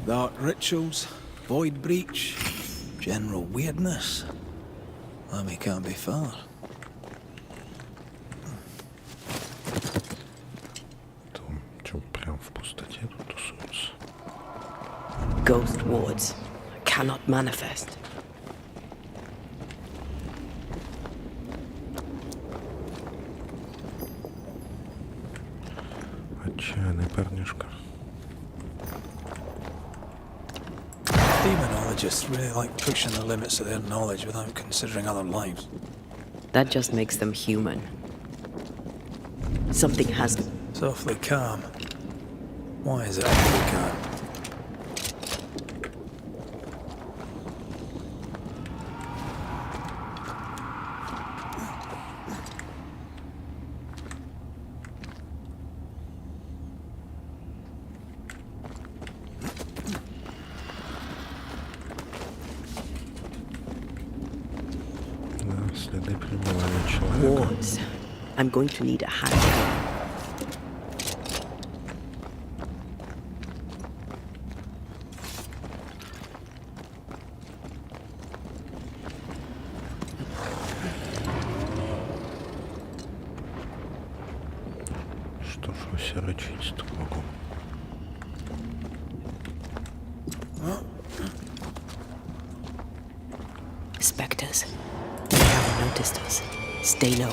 Dark rituals, void breach, general weirdness. Lemmy can't be far. Там что, прям в пустоте тут тусуются. Ghost wards cannot manifest. Отчаянный парнишка. Demonologists really like pushing the limits of their knowledge without considering other lives. That just makes them human. Something has to. Softly calm. Why is it awfully calm? Да, следы пребывания человека. Wards. I'm going to need a hand. Что ж вы все рычите-то кругом? Spectres. They haven't noticed us. Stay low.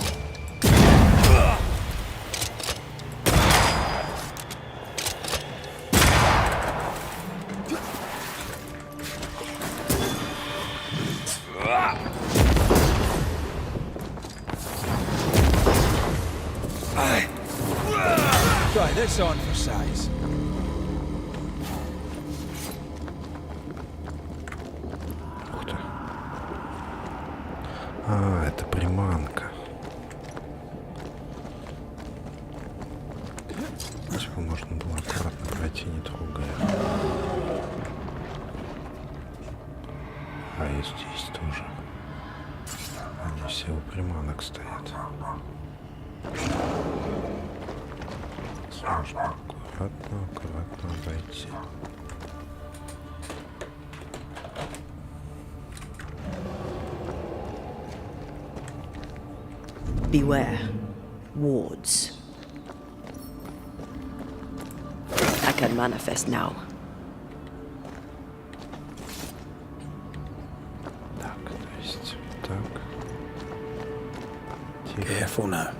Try this on for size. Ух ты. А, это приманка. Типа можно было аккуратно пройти, не трогая. А и здесь тоже. Они все у приманок стоят. Можно аккуратно обойти. Beware. Wards. I can manifest now. Так, то есть так. Тихо, Careful now.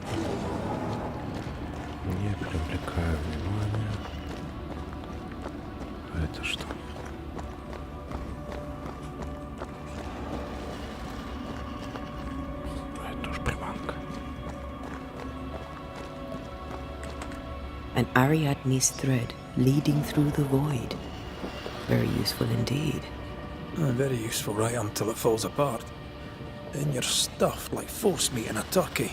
не привлекая внимания. А это что? An Ariadne's thread leading through the void. Very useful indeed. Very useful right until it falls apart. Then you're stuffed like force meat in a turkey.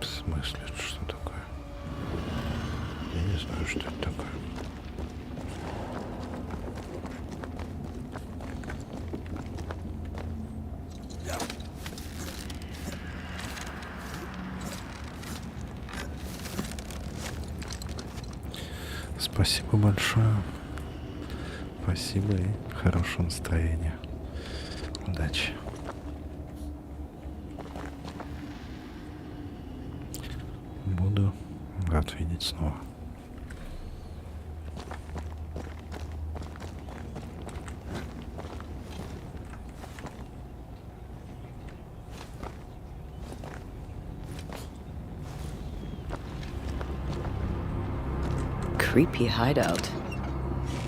В смысле, это что такое? Я не знаю, что это такое. Спасибо большое. Спасибо и хорошего настроения. Удачи. Буду рад видеть снова. Creepy hideout.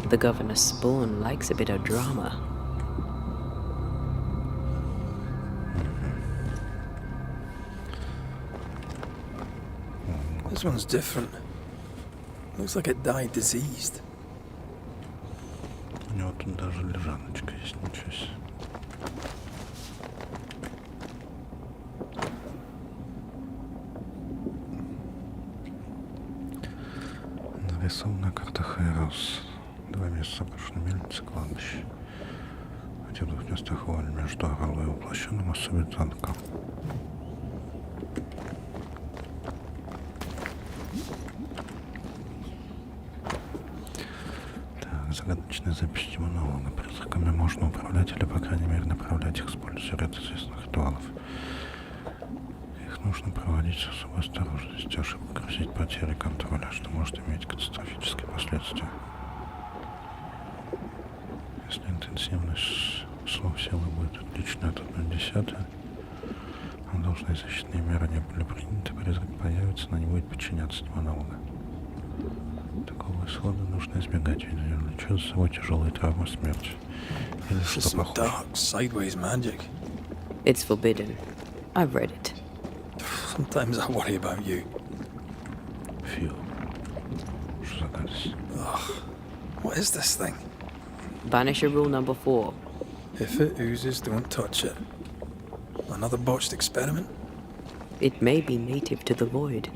The governor's spawn likes a bit of drama. This one's different. Looks like it died diseased. У него тут даже лежаночка есть, ничего себе. Нарисована карта Хайрос. Два места заброшенной мельницы, кладбище. В этих двух местах вуаль между Орлой и воплощенным особенно танком. Так, загадочная запись демонолога. Призраками можно управлять или, по крайней мере, направлять их, используя ряд известных ритуалов. Их нужно проводить с особой осторожностью. Ошибка грозит потерей контроля, что может иметь катастрофические последствия. Если интенсивность слов силы будет отличной от 1/10, а должные защитные меры не были приняты, призрак появится, но не будет подчиняться демонологу. Такого исхода нужно избегать, ведь он влечет за собой тяжелые травмы, смерть. Или This is что some похуже. dark, sideways magic. It's forbidden. I've read it. Sometimes I worry about you. Фил. Что за гадость? What is this thing? Banisher rule number 4. If it oozes, don't touch it. Another botched experiment? It may be native to the void.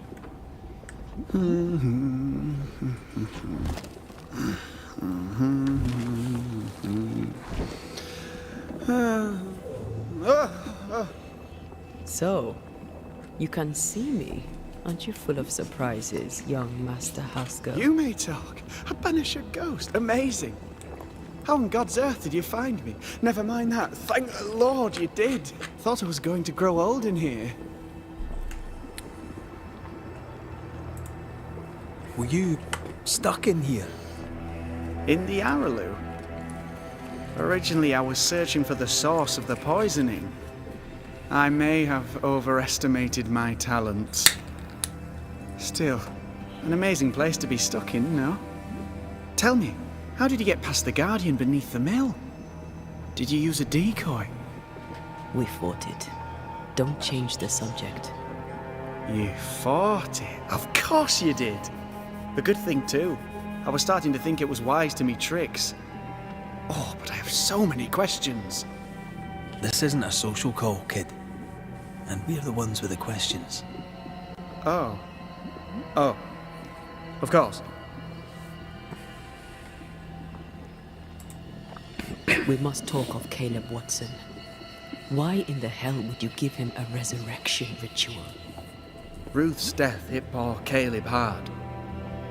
So, you can see me. Aren't you full of surprises, young Master Housegirl? You may talk. A Banisher ghost. Amazing. How on God's earth did you find me? Never mind that. Thank the Lord you did. Thought I was going to grow old in here. Were you stuck in here? In the Araloo? Originally, I was searching for the source of the poisoning. I may have overestimated my talents. Still, an amazing place to be stuck in, no? Tell me, how did you get past the Guardian beneath the mill? Did you use a decoy? We fought it. Don't change the subject. You fought it? Of course you did. The good thing, too. I was starting to think it was wise to me tricks. Oh, but I have so many questions. This isn't a social call, kid. And we're the ones with the questions. Oh. Oh. Of course. We must talk of Caleb Watson. Why in the hell would you give him a resurrection ritual? Ruth's death hit poor Caleb hard.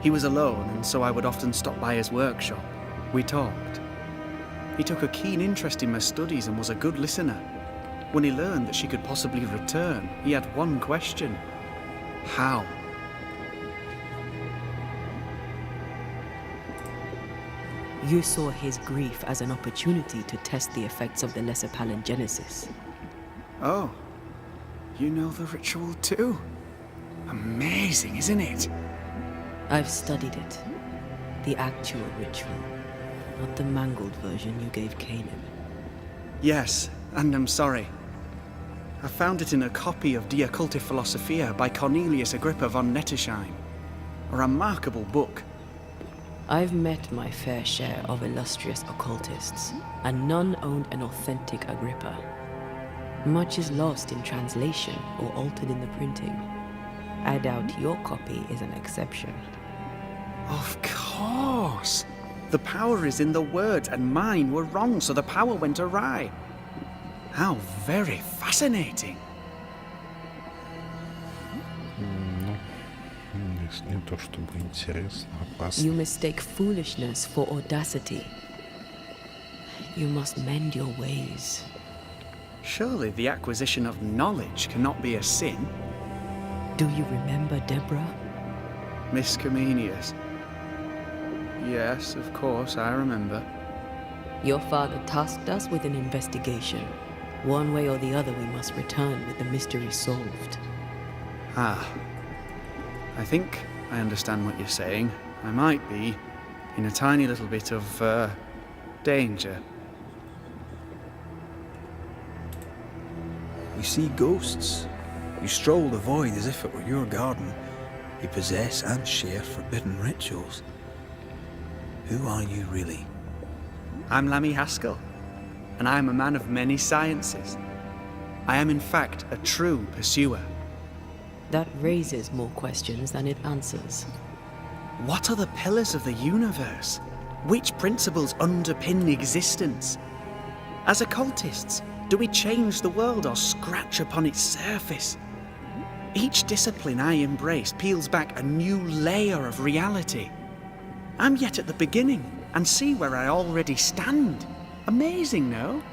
He was alone, and so I would often stop by his workshop. We talked. He took a keen interest in my studies and was a good listener. When he learned that she could possibly return, he had one question. How? You saw his grief as an opportunity to test the effects of the lesser palingenesis. Oh. You know the ritual too? Amazing, isn't it? I've studied it. The actual ritual, not the mangled version you gave Caleb. Yes, and I'm sorry. I found it in a copy of Die Occulte Philosophia by Cornelius Agrippa von Nettesheim. A remarkable book. I've met my fair share of illustrious occultists, and none owned an authentic Agrippa. Much is lost in translation or altered in the printing. I doubt your copy is an exception. Of course! The power is in the words, and mine were wrong, so the power went awry. How very fascinating! Здесь не то чтобы интересно, опасно. You mistake foolishness for audacity. You must mend your ways. Surely the acquisition of knowledge cannot be a sin. Do you remember Deborah? Miss Comenius. Yes, of course, I remember. Your father tasked us with an investigation. One way or the other, we must return with the mystery solved. Ah. I think I understand what you're saying. I might be in a tiny little bit of, danger. You see ghosts. You stroll the void as if it were your garden. You possess and share forbidden rituals. Who are you really? I'm Lammy Haskell, and I am a man of many sciences. I am in fact a true pursuer. That raises more questions than it answers. What are the pillars of the universe? Which principles underpin existence? As occultists, do we change the world or scratch upon its surface? Each discipline I embrace peels back a new layer of reality. I'm yet at the beginning, and see where I already stand. Amazing, no?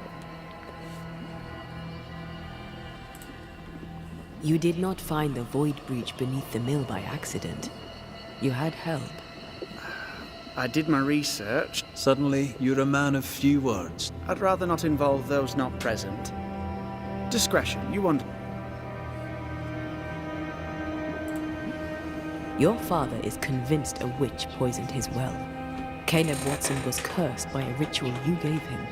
You did not find the void breach beneath the mill by accident. You had help. I did my research. Suddenly, you're a man of few words. I'd rather not involve those not present. Discretion, you want... Your father is convinced a witch poisoned his well. Caleb Watson was cursed by a ritual you gave him.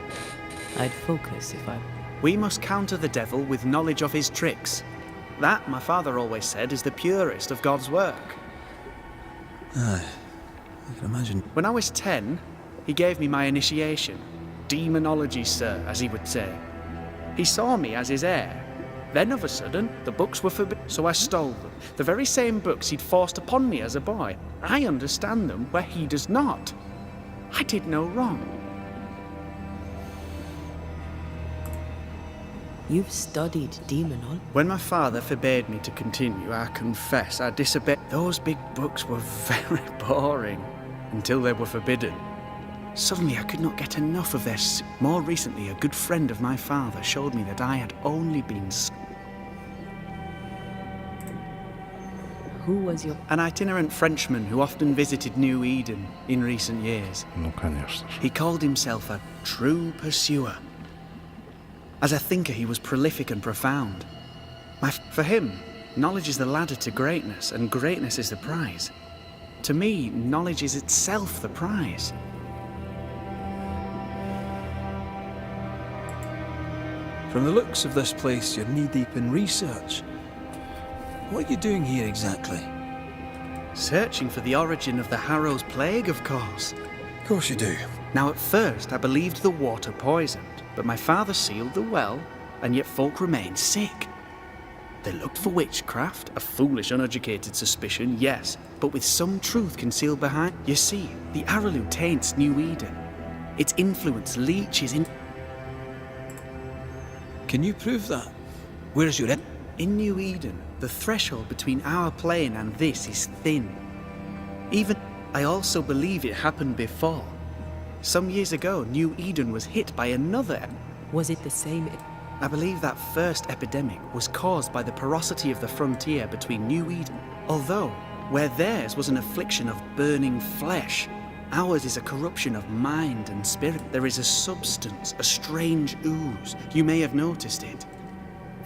I'd focus if I... We must counter the devil with knowledge of his tricks. That, my father always said, is the purest of God's work. Aye, I can imagine. When I was 10, he gave me my initiation. Demonology, sir, as he would say. He saw me as his heir. Then, of a sudden, the books were forbidden, so I stole them. The very same books he'd forced upon me as a boy. I understand them where he does not. I did no wrong. You've studied demonology? When my father forbade me to continue, I confess I disobeyed. Those big books were very boring until they were forbidden. Suddenly I could not get enough of this. More recently, a good friend of my father showed me that I had only been... Who was your... An itinerant Frenchman who often visited New Eden in recent years. Ну, конечно же. He called himself a true pursuer. As a thinker, he was prolific and profound. For him, knowledge is the ladder to greatness, and greatness is the prize. To me, knowledge is itself the prize. From the looks of this place, you're knee-deep in research. What are you doing here exactly? Searching for the origin of the Harrow's plague, of course. Of course you do. Now, at first, I believed the water poisoned, but my father sealed the well, and yet folk remained sick. They looked for witchcraft, a foolish, uneducated suspicion, yes, but with some truth concealed behind. You see, the Araloo taints New Eden. Its influence leeches in... Can you prove that? Where's your... In New Eden, the threshold between our plane and this is thin. Even... I also believe it happened before. Some years ago, New Eden was hit by another... Was it the same... I believe that first epidemic was caused by the porosity of the frontier between New Eden. Although, where theirs was an affliction of burning flesh, ours is a corruption of mind and spirit. There is a substance, a strange ooze. You may have noticed it.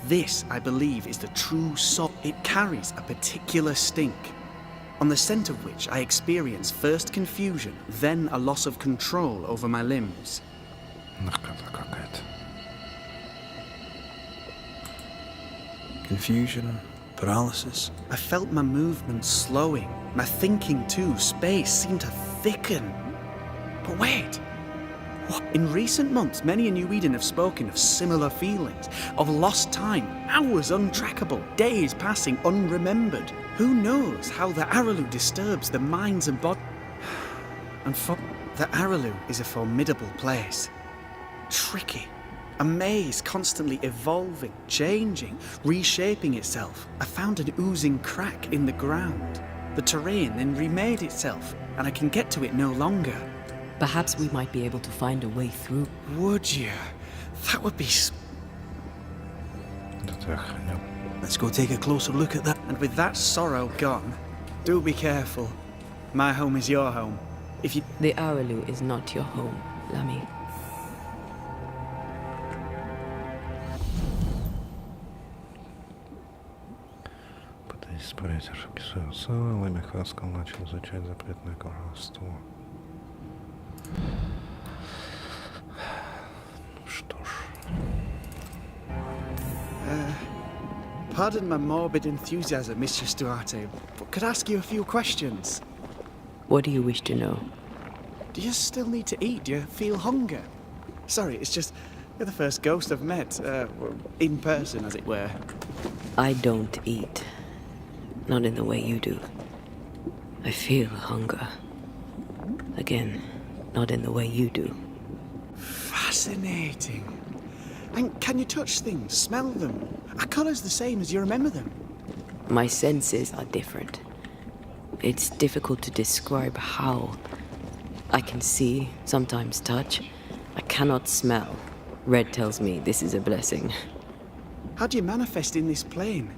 This, I believe, is the true soul. It carries a particular stink, on the scent of which I experience first confusion, then a loss of control over my limbs. Наркота какая-то. confusion, paralysis. I felt my movement slowing, my thinking too. Space seemed to thicken. But wait! What? In recent months, many in New Eden have spoken of similar feelings, of lost time, hours untrackable, days passing unremembered. Who knows how the Araloo disturbs the minds and bodies? And the Araloo is a formidable place. Tricky. A maze constantly evolving, changing, reshaping itself. I found an oozing crack in the ground. The terrain then remade itself, and I can get to it no longer. Perhaps we might be able to find a way through. Would you? That would be... Да ты охренел. Let's go take a closer look at that. And with that sorrow gone, do be careful. My home is your home. If you... The Araloo is not your home, Lammy. Пытаясь исправить ошибки своего сына, Лэмми Хаскел начал изучать запретное колдовство. Что ж. Pardon my morbid enthusiasm, Mistress Duarte, but could I ask you a few questions? What do you wish to know? Do you still need to eat? Do you feel hunger? Sorry, it's just... You're the first ghost I've met, in person, as it were. I don't eat. Not in the way you do. I feel hunger. Again, not in the way you do. Fascinating. And can you touch things, smell them? Are colours the same as you remember them? My senses are different. It's difficult to describe how. I can see, sometimes touch. I cannot smell. Red tells me this is a blessing. How do you manifest in this plane?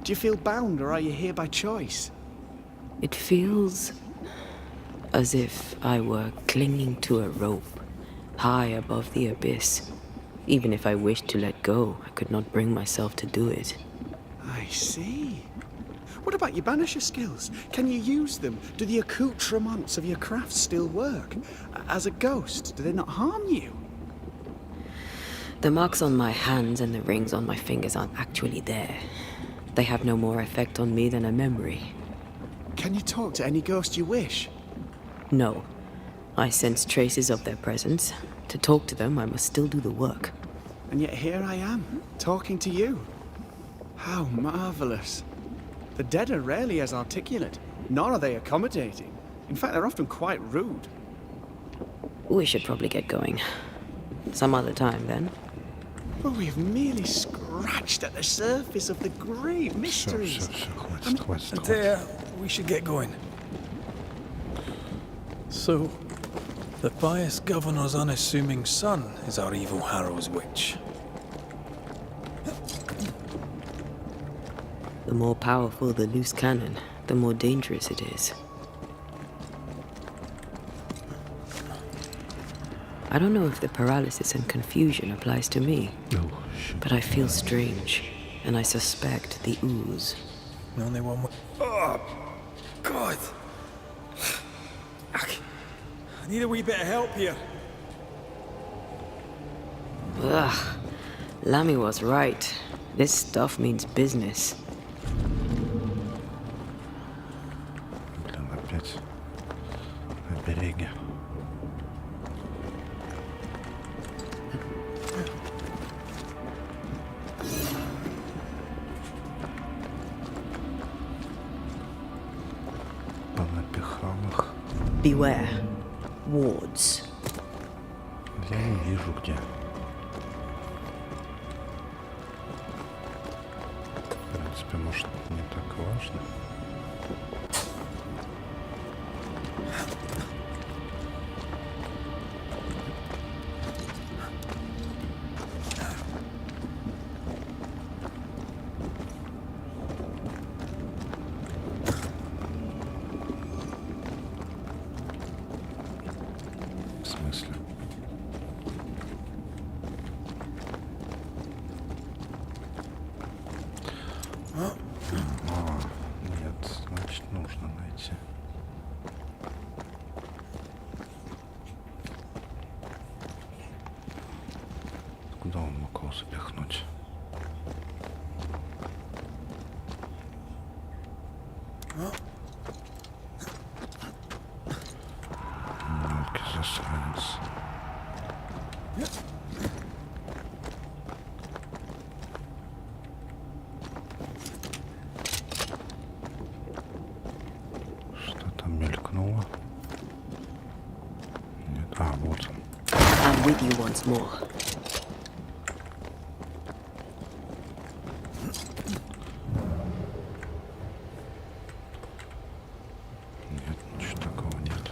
Do you feel bound, or are you here by choice? It feels as if I were clinging to a rope, high above the abyss. Even if I wished to let go, I could not bring myself to do it. I see. What about your Banisher skills? Can you use them? Do the accoutrements of your craft still work? As a ghost, do they not harm you? The marks on my hands and the rings on my fingers aren't actually there. They have no more effect on me than a memory. Can you talk to any ghost you wish? No. I sense traces of their presence. To talk to them, I must still do the work. And yet here I am, talking to you. How marvelous. The dead are rarely as articulate, nor are they accommodating. In fact, they're often quite rude. We should probably get going. Some other time, then. Well, we've merely scratched at the surface of the great Все, mysteries. хватит. We should get going. So, the pious governor's unassuming son is our evil Harrow's witch. The more powerful the loose cannon, the more dangerous it is. I don't know if the paralysis and confusion applies to me, Oh, shit. but I feel strange, and I suspect the ooze. The only one with... Oh, God! I need a wee bit of help here. Ugh. Lammy was right. This stuff means business. Блин, опять обереги. Понапихал их. Beware. Wards. Я не вижу где. В принципе, может, не так важно. В смысле? Нет, значит, нужно найти. Куда он мог его запихнуть? Что там мелькнуло? Нет. А, вот он. I'm with you once more. Нет, ничего такого нет.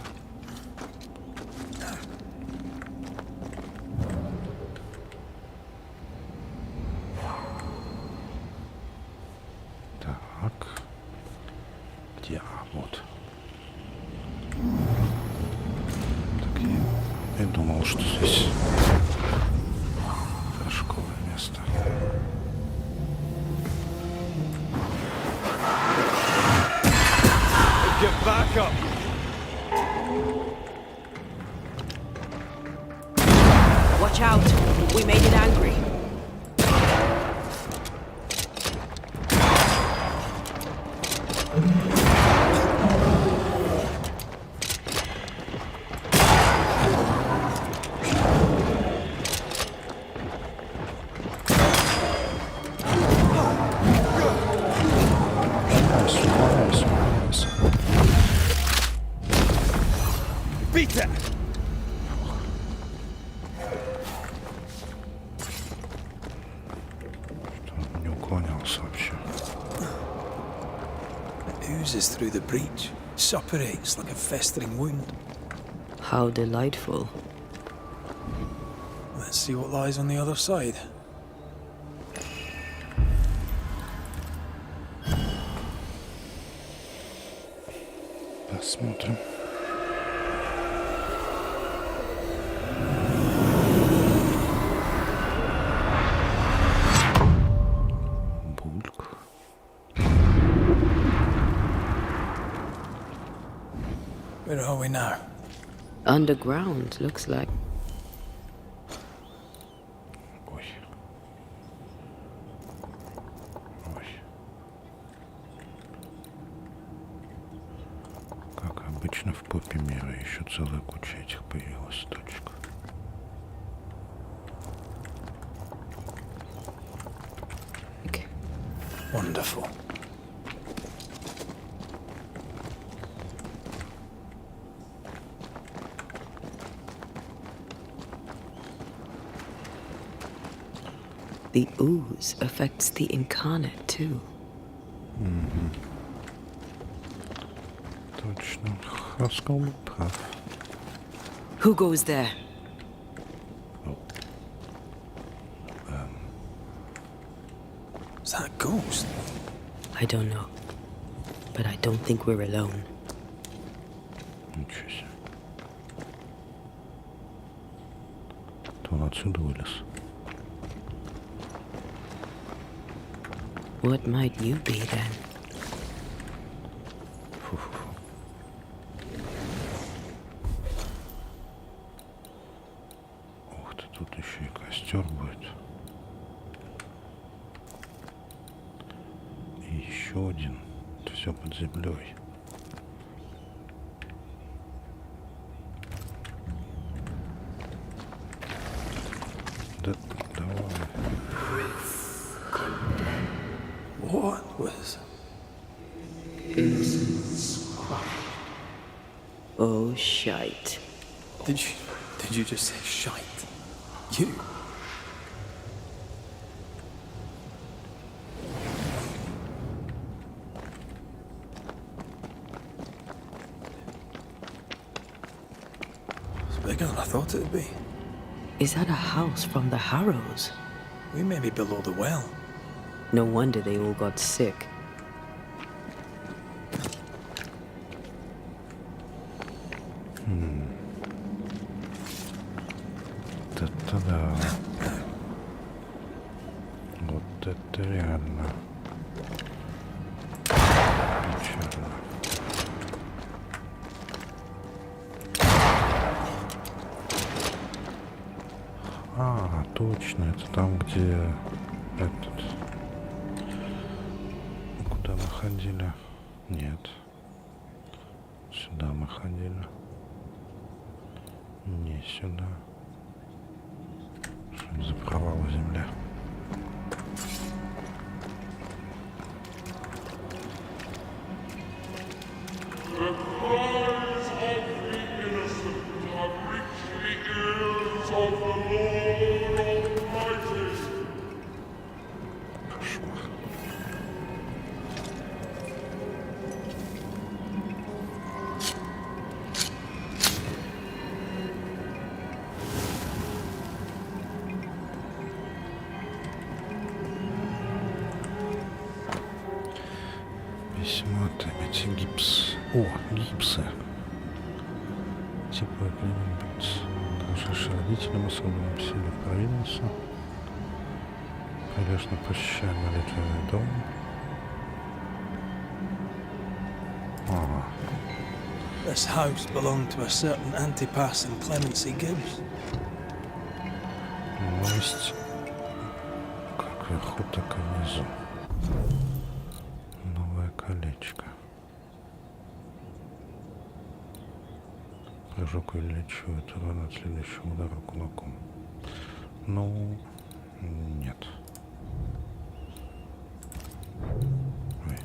Так. Где? А, вот. Так я думал, что здесь рожковое место. Get back up! Watch out. We made it angry. Nice. Beat it! Что не уклонялся вообще. Oozes through the breach, suppurates like a festering wound. How delightful. Let's see what lies on the other side. Посмотрим. Бульк. Where are we now? Underground, looks like. Ой. Ой. Как обычно в попе мира еще целая куча этих появилась точек. Wonderful. The ooze affects the incarnate too. Точно. Хаскал был прав. Who goes there? Is that a ghost? I don't know. But I don't think we're alone. Ничего себе. То он отсюда вылез. What might you be then? Фу-фу-фу. Ух ты, тут еще и костер будет. И еще один. Это все под землей. Да давай. What was... Oh, shite. Did you just say shite? You? It's bigger than I thought it'd be. Is that a house from the Harrows? We may be below the well. No wonder they all got sick. Это да. Вот это реально. Печально. А, точно, это там, где этот... Куда мы ходили? Нет. Сюда мы ходили. Не сюда. Что это за провал в земле? Письмо отметьте гипс. О, гипсы. Типа как-нибудь. Даже родителям особенным силе провиденца. Прилежно посещаем молитвенный дом. Ага. This house belonged to a certain Antipas and Clemency Gibbs. Новость как вверху, так и внизу. Новое колечко. Прыжок увеличивает урон от следующего удара кулаком. Ну, нет. Ой.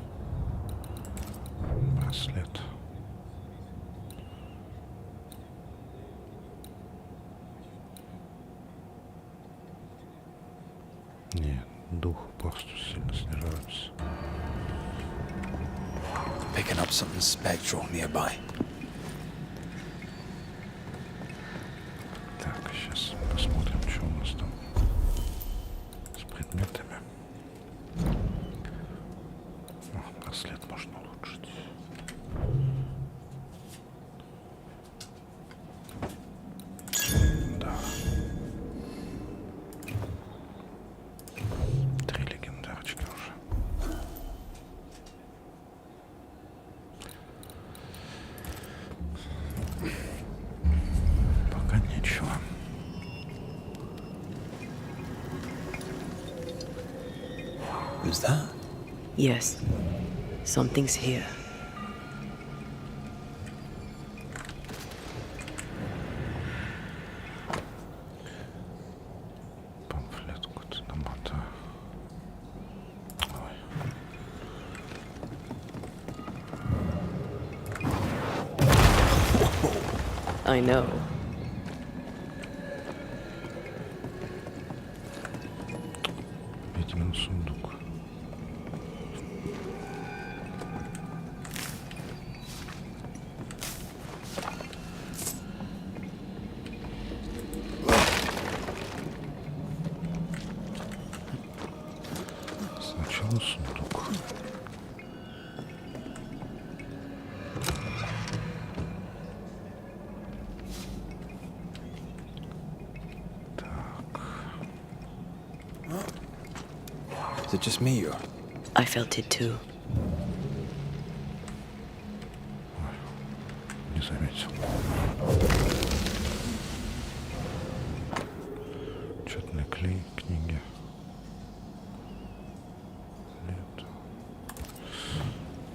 Браслет. Нет, дух просто сильно снижается. Picking up something spectral nearby. Так, сейчас посмотрим, что у нас там с предметами. О, браслет можно улучшить. Да. 3 легендарочки уже. Пока ничего. Who's that? Yes, something's here. Памфлет какой-то намотаю. Ой. I know. Ведьмин сундук. Сначала сундук. Is it just me or? I felt it too. Не заметил. Четный клей, книги. Нет.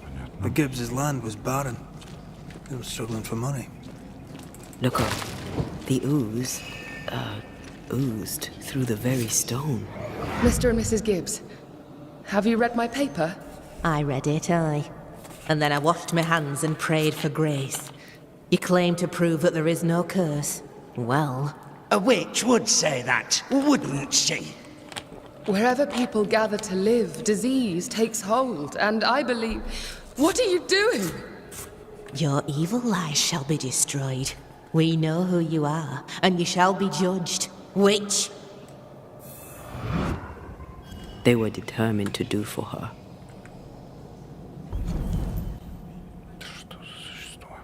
Понятно. The Gibbs' land was barren. They were struggling for money. Look up. The ooze, oozed through the very stone. Mr. and Mrs. Gibbs, have you read my paper? I read it, aye. And then I washed my hands and prayed for grace. You claim to prove that there is no curse. Well, A witch would say that, wouldn't she? Wherever people gather to live, disease takes hold, and I believe... What are you doing? your evil lies shall be destroyed. We know who you are, and you shall be judged. Witch! They were determined to do for her. Что за существо?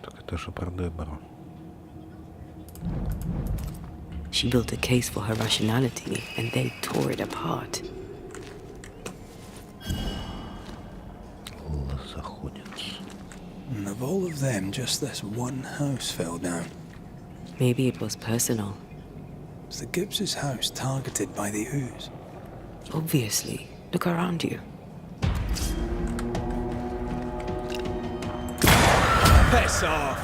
Так это же про Дебору. She built a case for her rationality, and they tore it apart. Заходец. And of all of them, just this one house fell down. Maybe it was personal. Was the Gibbs' house targeted by the ooze? Obviously. Look around you. Piss off!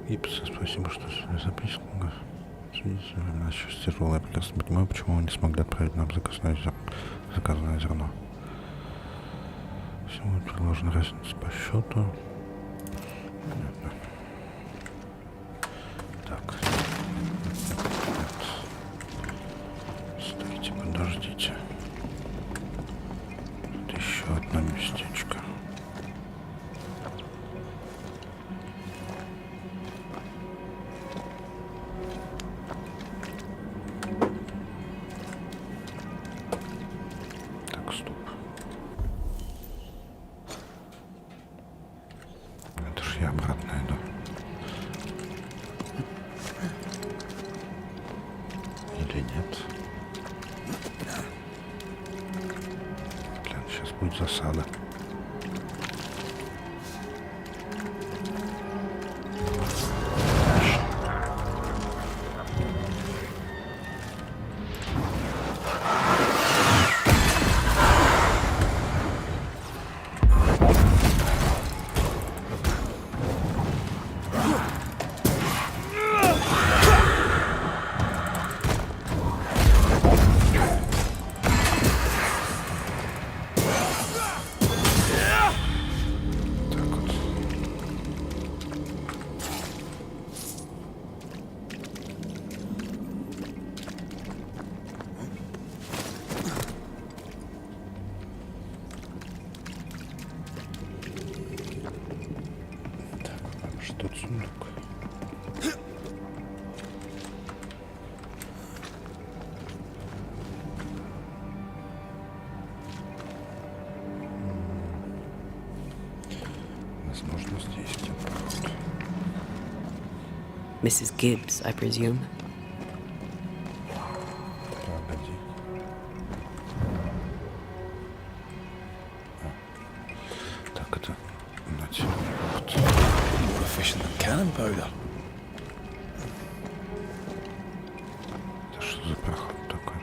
Гипс, спасибо, что записку. У нас сейчас тяжелая, прекрасно понимаю, почему вы не смогли отправить нам заказанное зерно. Всего предложена разница по счету. Понятно. Так. Стойте, подождите. Тут еще одно местечко. Я обратно иду. Или нет? Блин, сейчас будет засада. Тут сундук. Возможно, здесь где-то. Mrs. Gibbs, I presume. Погоди. Так, это... More efficient than cannon powder. Это что за проход такой?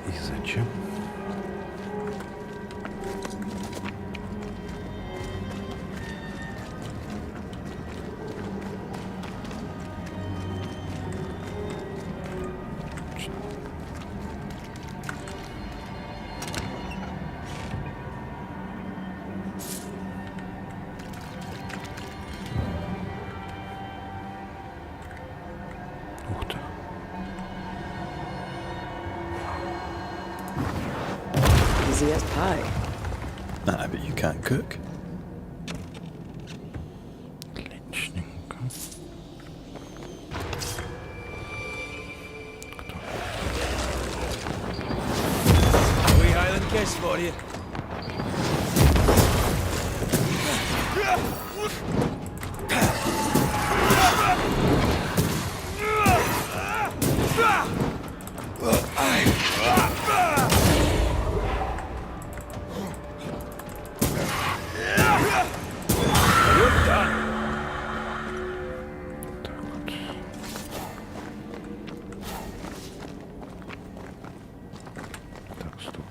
И зачем? Ух ты. Easy as pie. Nah, but you can't cook. Отличненько. A wee Highland kiss for you. Так, стоп.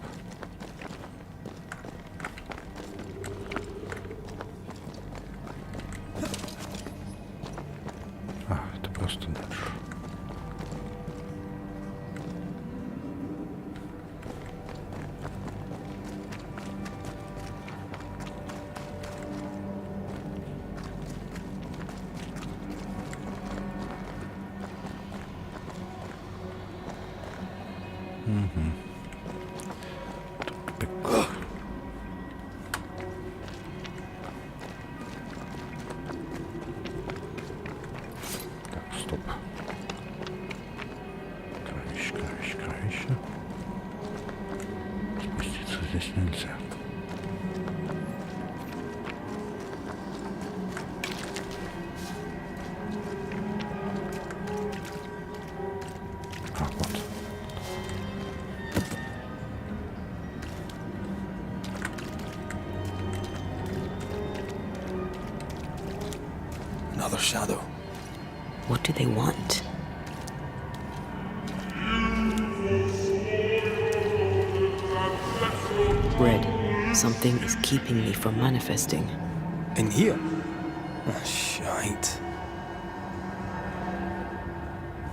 А, это просто дальше. Another shadow. What do they want? Red, something is keeping me from manifesting. In here? Ah, shite.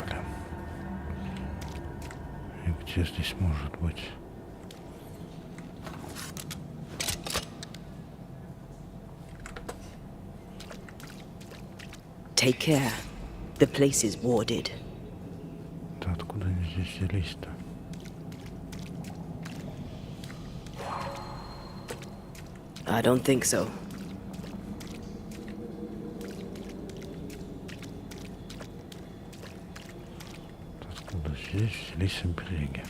Блин. И где здесь может быть? Take care. The place is warded. Да откуда они здесь взялись-то? I don't think so. Откуда здесь взялись обереги?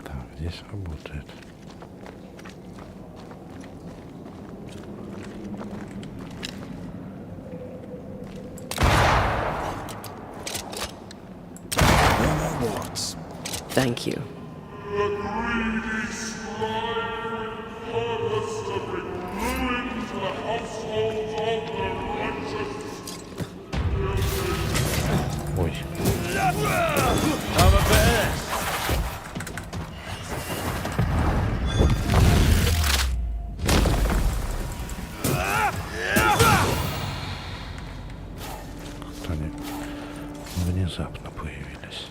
Так, здесь работает. Thank you. Ой. Как-то они внезапно появились.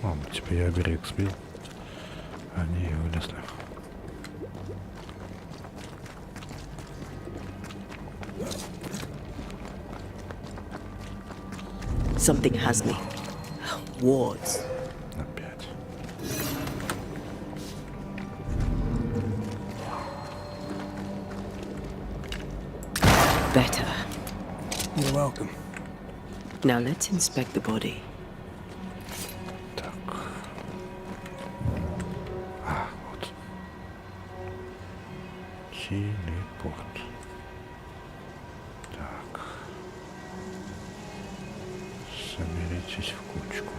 Ладно, типа я берег сбил, они и вылезли. Something has me. Wards. Опять. Better. You're welcome. Now let's inspect the body. Так. А, вот. Телепорт. Так. Соберитесь в кучку.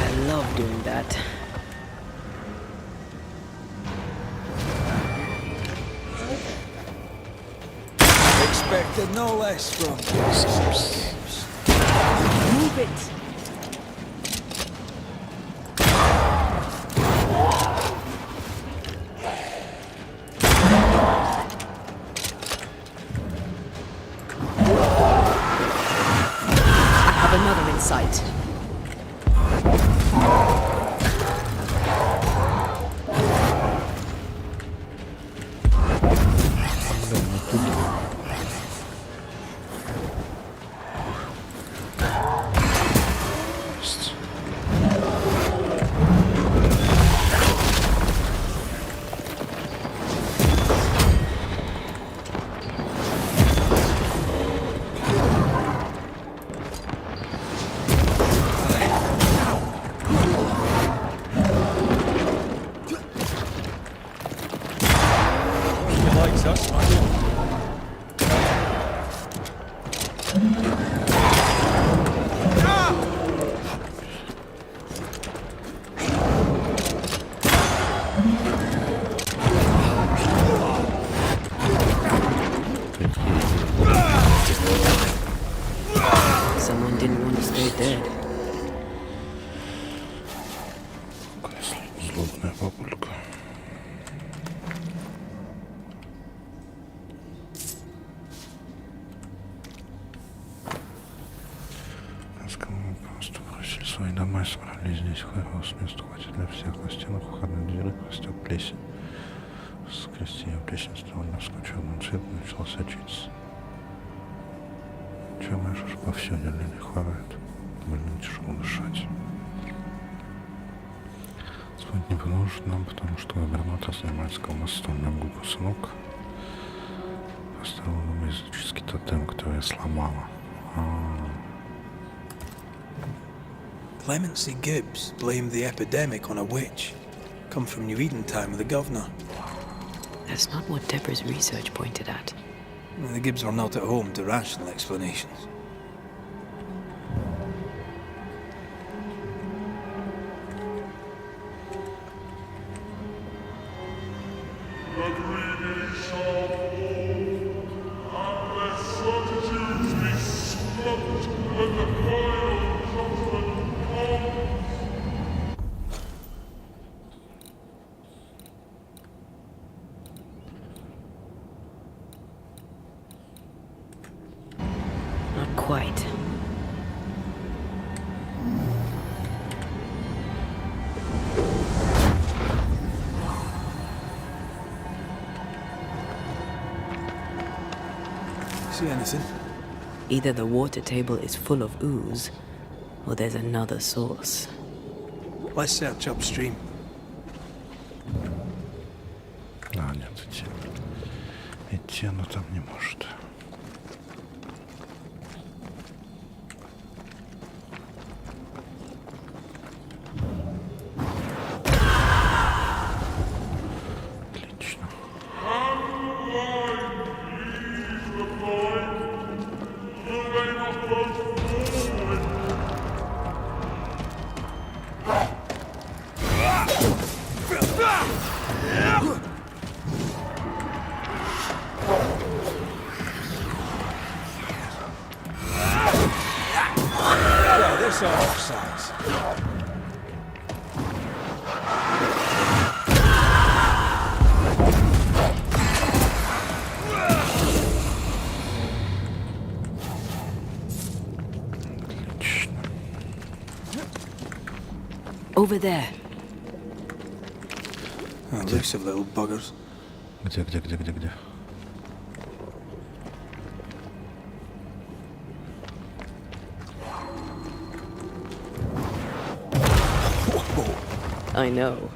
I love doing that. Expected no less from you. Move it! I have another in sight. Someone didn't want to stay dead. Злобная бабулька. Сказал, просто бросили свои дома и собрались здесь. Хаос мест хватит для всех. На стенах входной двери растет плесень. Скрести ее плесень стала морской черным цветом и начала сочиться. Черная жижа повсюду, люди хворают. Больно тяжело дышать. Спать не поможет нам, потому что губернатор занимается колдовством. На губу сынок поставил нам языческий тотем, который я сломала. Clemency Gibbs blamed the epidemic on a witch. come from New Eden time with the governor. That's not what Deborah's research pointed at. The Gibbs were not at home to rational explanations. Not quite. See anything? Either the water table is full of ooze, or there's another source. Let's search upstream. А, нет, идти оно там не может. Отлично. Yeah, this are offsides. Over there. Elusive little buggers. Где? I know.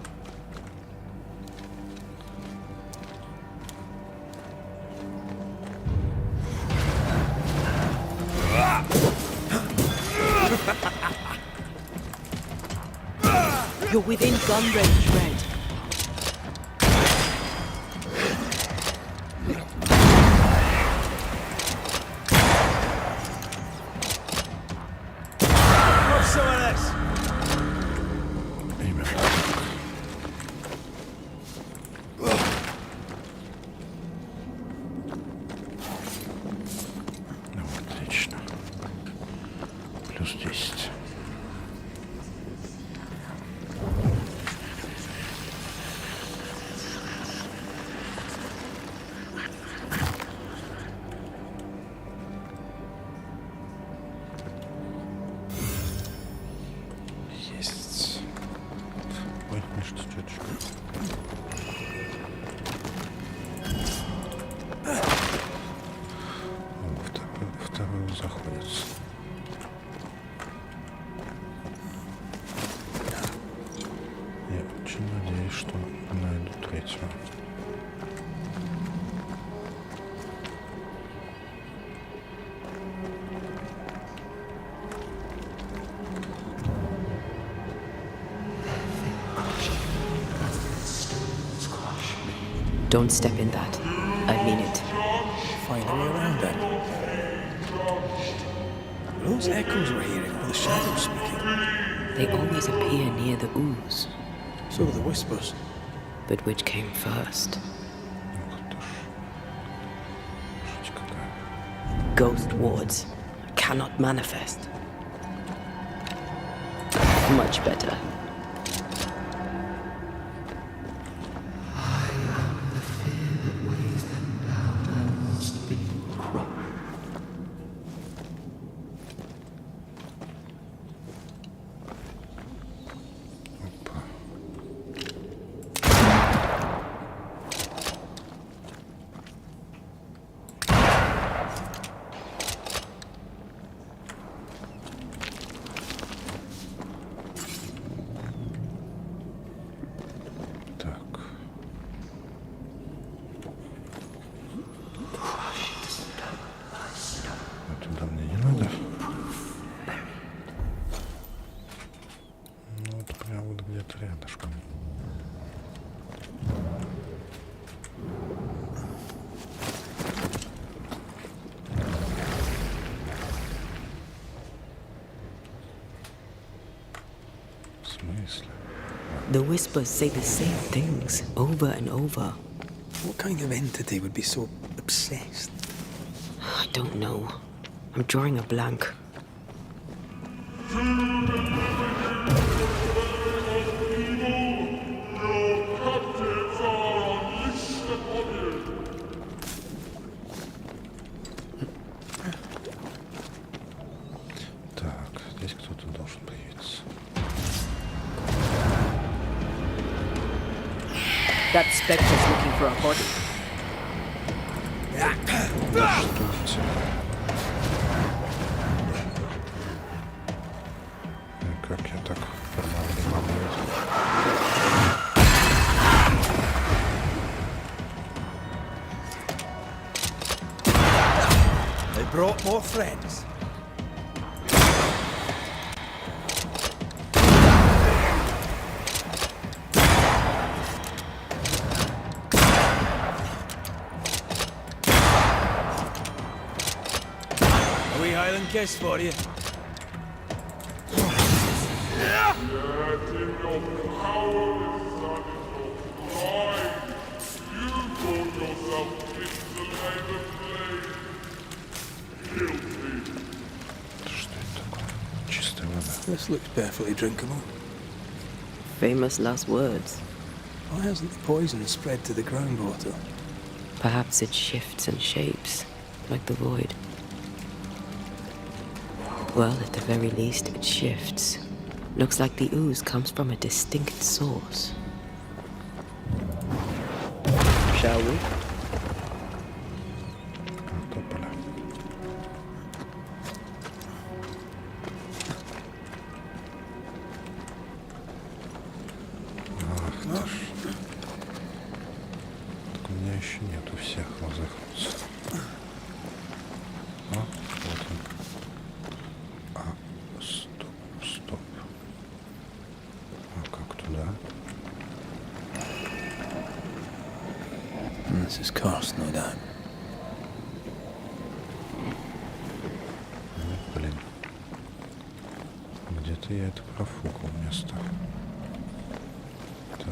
You're within gun range, Red. Have some of this. Именно. Ну, отлично. Плюс 10. Есть. Ой, что тетушка. Второй заходится. Я очень надеюсь, что найду третьего. Don't step in that. I mean it. Find a way around then. Those echoes we're hearing are the shadows speaking. They always appear near the ooze. So are the whispers. But which came first? Ух ты ж. Жуть какая. Ghost wards cannot manifest. Much better. Опа. Так. А туда мне не надо. Ну вот прям вот где-то рядышком. смысле? The whispers say the same things over and over. What kind of entity would be so obsessed? I don't know. I'm drawing a blank. Так, здесь кто-то должен появиться. That spectre's looking for a body. Как я так формально не могу? They brought more friends. A wee Highland kiss for you. Что это такое? Чистая вода. This looks perfectly drinkable. Famous last words. Why hasn't the poison spread to the groundwater? Perhaps it shifts and shapes, like the void. Well, at the very least, it shifts. Looks like the ooze comes from a distinct source. Shall we? Тополя. Ах ты ж. Так у меня еще нету всех лазахнуться. А, вот он. А, стоп. А как туда? This is cursed, no doubt. Блин. Где-то я это профукал место. Так.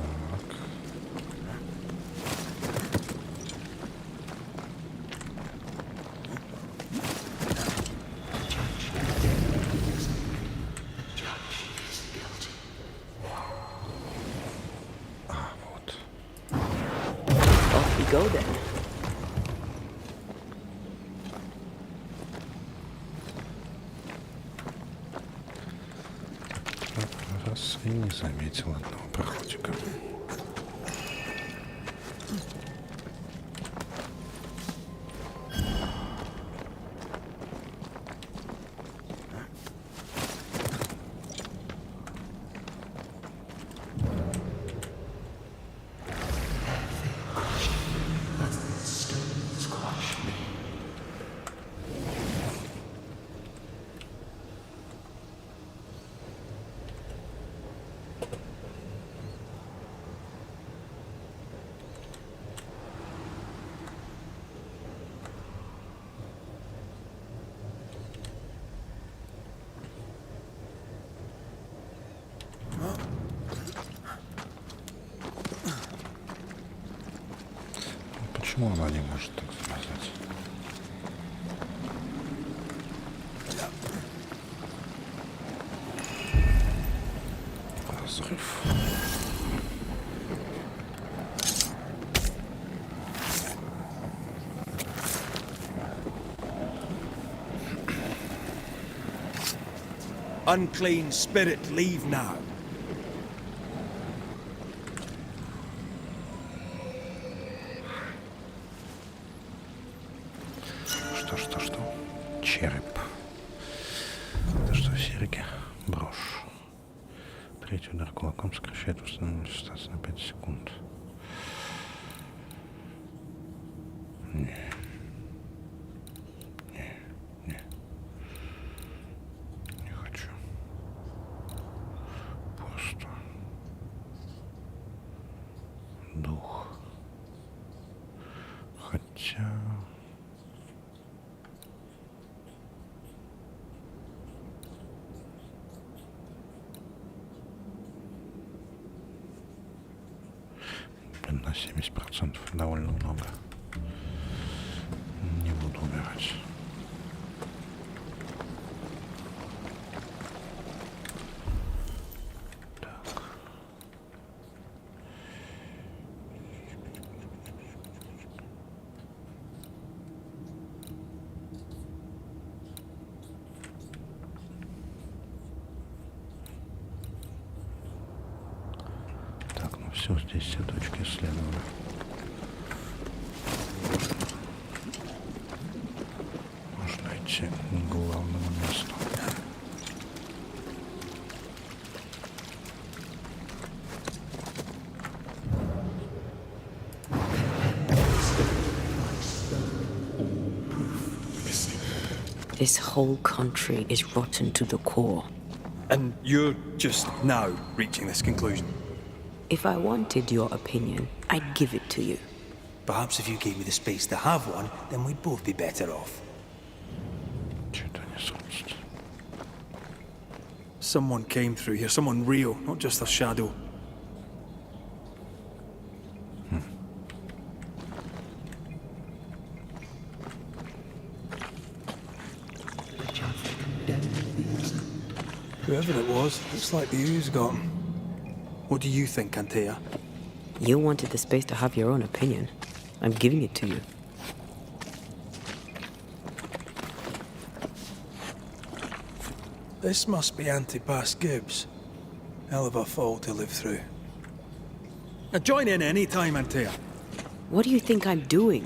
А, вот. Off we go then. Раз и не заметил одного проходика. Почему она не может так сказать? Разрыв. Unclean spirit, leave now. Что? Череп. Это что, серьги? Брошь. Третий удар кулаком сокращает установленную дистанцию на 5 секунд. Не. Не хочу. Пусто. Дух. Хотя... на 70%. Довольно много. Не буду умирать. Все, здесь все точки исследованы. Можно идти к главному месту. This whole country is rotten to the core. And you're just now reaching this conclusion? If I wanted your opinion, I'd give it to you. Perhaps if you gave me the space to have one, then we'd both be better off. Someone came through here, someone real, not just a shadow. Whoever it was, looks like the ooze got him. What do you think, Antea? You wanted the space to have your own opinion. I'm giving it to you. This must be Antipas Gibbs. Hell of a fall to live through. Now join in any time, Antea. What do you think I'm doing?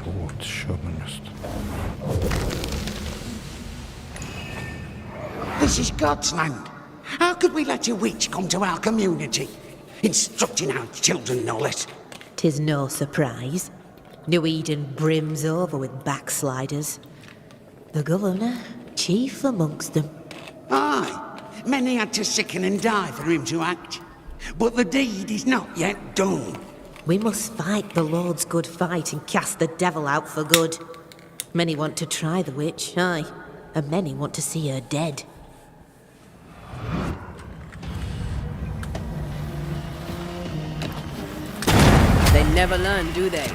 Вот еще одно место. This is God's land. How could we let a witch come to our community? Instructing our children, no less. 'Tis no surprise. New Eden brims over with backsliders. The governor, chief amongst them. Aye, many had to sicken and die for him to act. But the deed is not yet done. We must fight the Lord's good fight and cast the devil out for good. Many want to try the witch, aye, and many want to see her dead. They never learn, do they?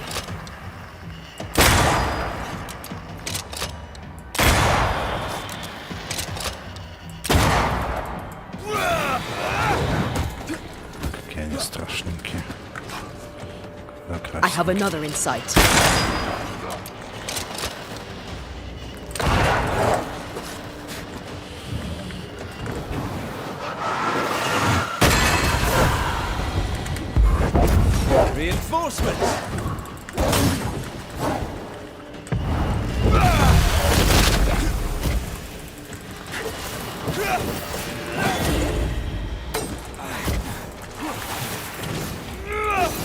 Какие они страшненькие. I have another in sight. Reinforcements!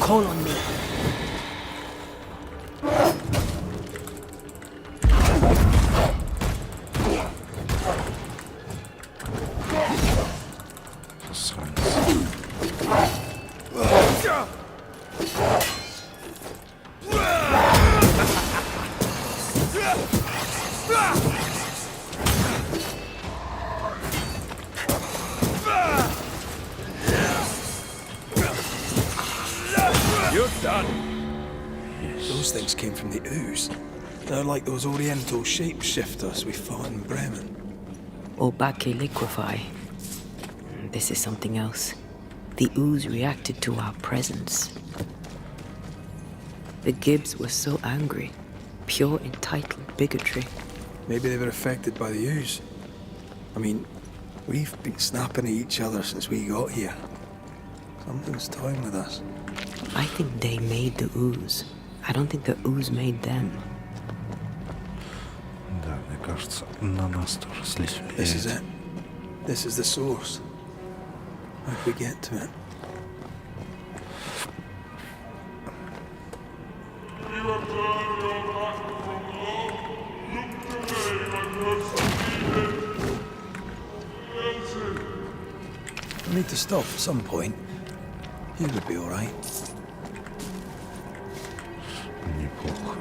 Call on me. You're done. Yes. Those things came from the ooze. They're like those oriental shapeshifters we fought in Bremen. Obake liquefy. This is something else. The ooze reacted to our presence. The Gibbs were so angry. Pure entitled bigotry. Maybe they were affected by the ooze. I mean, we've been snapping at each other since we got here. Something's toying with us. I think they made the ooze. I don't think the ooze made them. Да, мне кажется, на нас тоже слизь влияет. This is it. This is the source. How do we get to it? I need to stop at some point. You would be all right. Неплохо.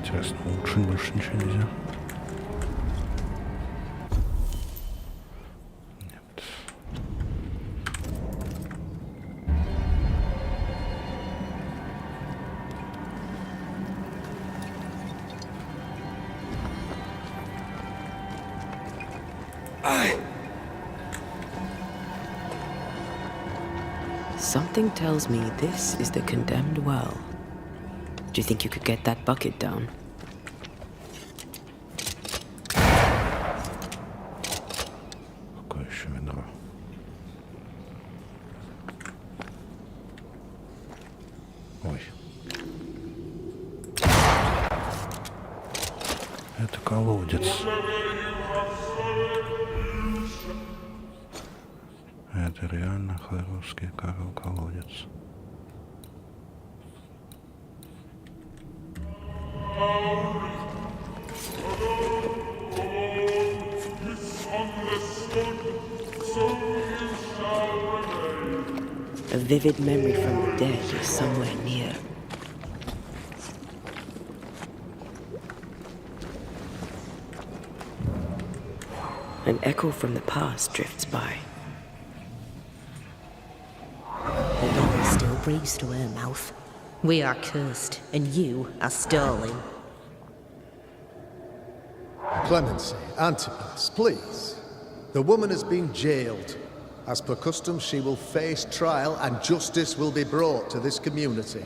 Интересно, улучшить больше ничего нельзя? Нет. Something tells me this is the condemned well. Do you think you could get that bucket down? Какое еще ведро? Ой. Это колодец. Это реально хороший колодец. A vivid memory from the dead is somewhere near. An echo from the past drifts by. The woman still breathes through her mouth. We are cursed, and you are stolen. Clemency, Antipas, please. The woman has been jailed. As per custom, she will face trial and justice will be brought to this community.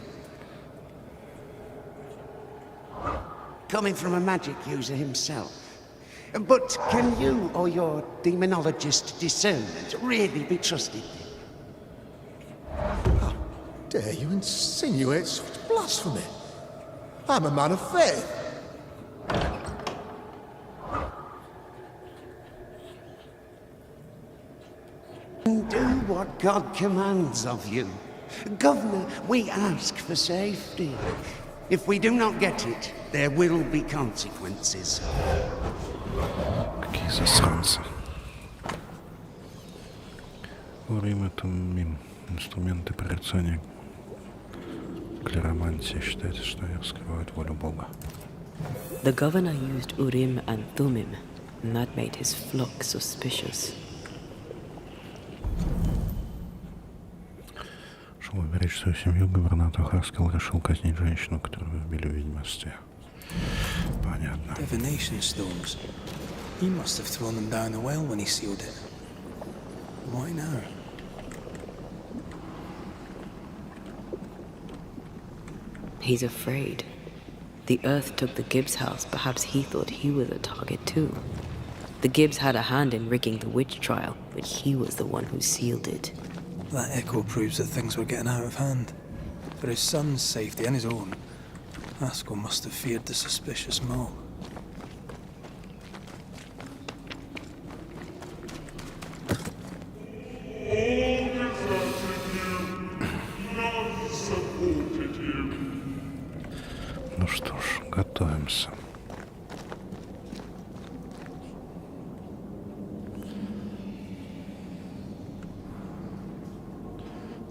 Coming from a magic user himself. But can you or your demonologist discernment really be trusted? How dare you insinuate such blasphemy? I'm a man of faith. Do what God commands of you. Governor, we ask for safety. If we do not get it, there will be consequences. Какие засранцы. Урим — это инструменты прорицания. Клеромантия считается, что они раскрывают волю Бога. The governor used Urim and Thummim, and that made his flock suspicious. Чтобы уберечь свою семью, губернатор Хаскел решил казнить женщину, которую убили в ведьмовстве. Понятно. Divination stones. He must have thrown them down the well when he sealed it. Why now? He's afraid. The earth took the Gibbs house. Perhaps he thought he was a target too. The Gibbs had a hand in rigging the witch trial, but he was the one who sealed it. That echo proves that things were getting out of hand. For his son's safety and his own, Haskell must have feared the suspicious mob. Ну что ж, готовимся.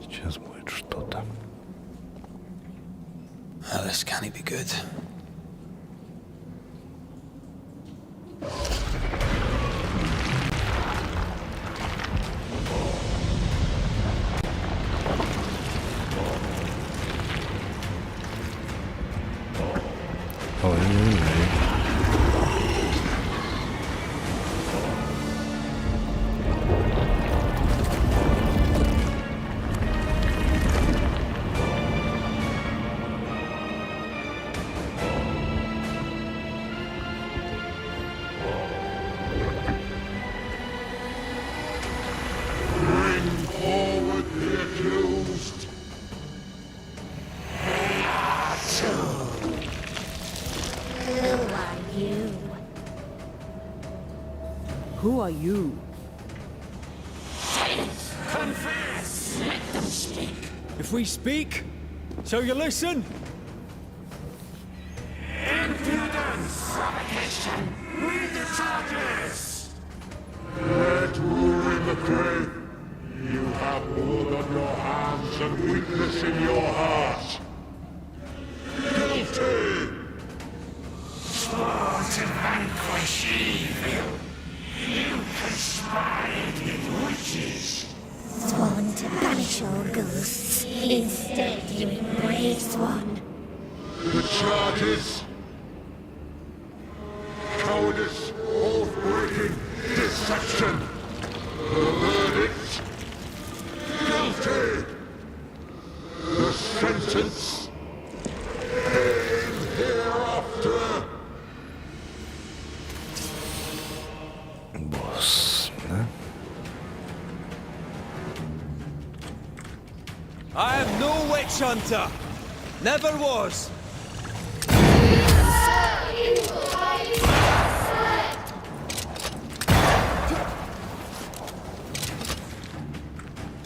Сейчас будет что-то. Oh, this can't be good. Ой-ой-ой. Who are you? If we speak, shall you listen? Impudence! Provocation! Read the charges! Let rule in the grave. You have blood on your hands and weakness in your heart. Guilty! Swore to vanquish evil. You conspired with witches. Sworn to banish all ghosts. Instead, you embrace one. The charges: cowardice, oath-breaking, deception. The verdict: guilty. The sentence: pain hereafter. Босс, да? I am no witch hunter. Never was.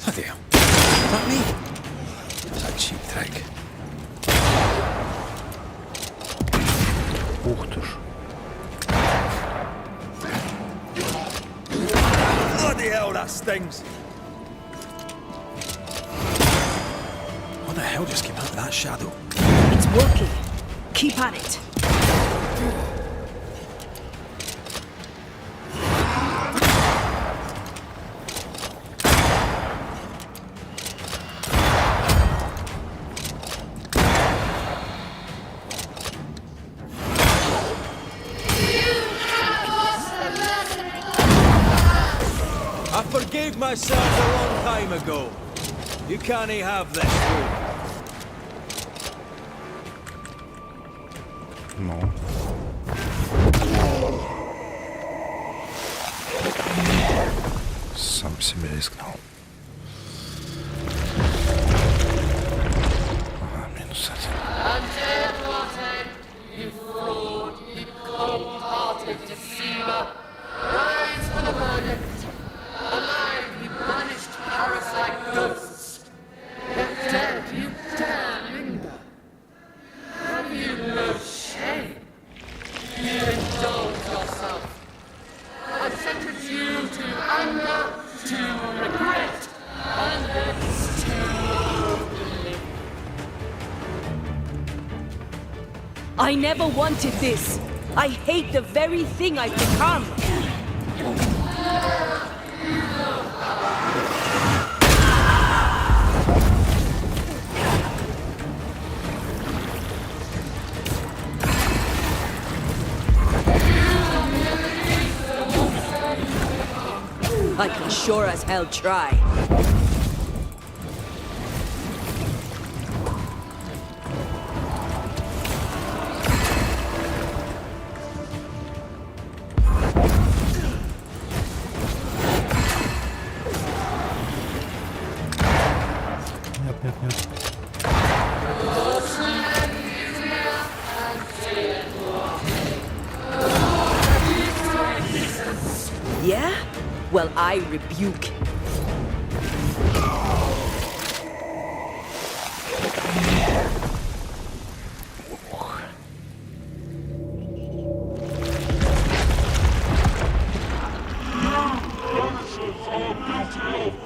Bloody hell. Not me. It's a cheap trick. Ух ты ж. Bloody hell, that stings. What the hell just came out of that shadow? It's working. Keep at it. I forgave myself a long time ago. You can't have this food. Ну. Сам себя рискнул. Ага, минус один. Undead rotten, you fraud, you cold-hearted deceiver. Rise for the verdict. Alive, you banished parasite ghosts. If dead, you dare linger. Have you no shame? You indulge yourself. I sentence you to anger, to regret, and then still live. I never wanted this. I hate the very thing I've become. I can sure as hell try. Нет, нет, нет. Yeah? Well, I rebuke.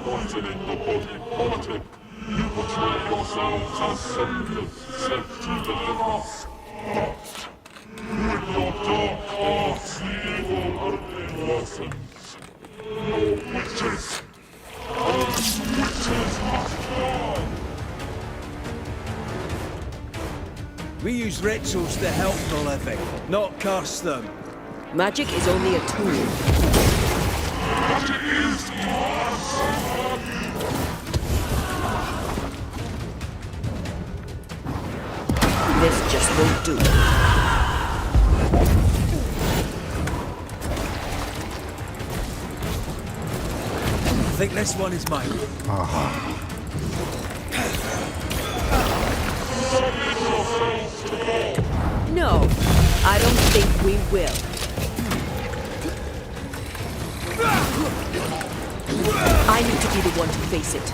Poisoning the body politic. You portray yourselves as saviors sent to deliver us. With your dark arts, the evil only worsens. No witches. Those witches must die. We use rituals to help the living, not curse them. Magic is only a tool. Magic is awesome. This just won't do. I think this one is mine. No, I don't think we will. I need to be the one to face it.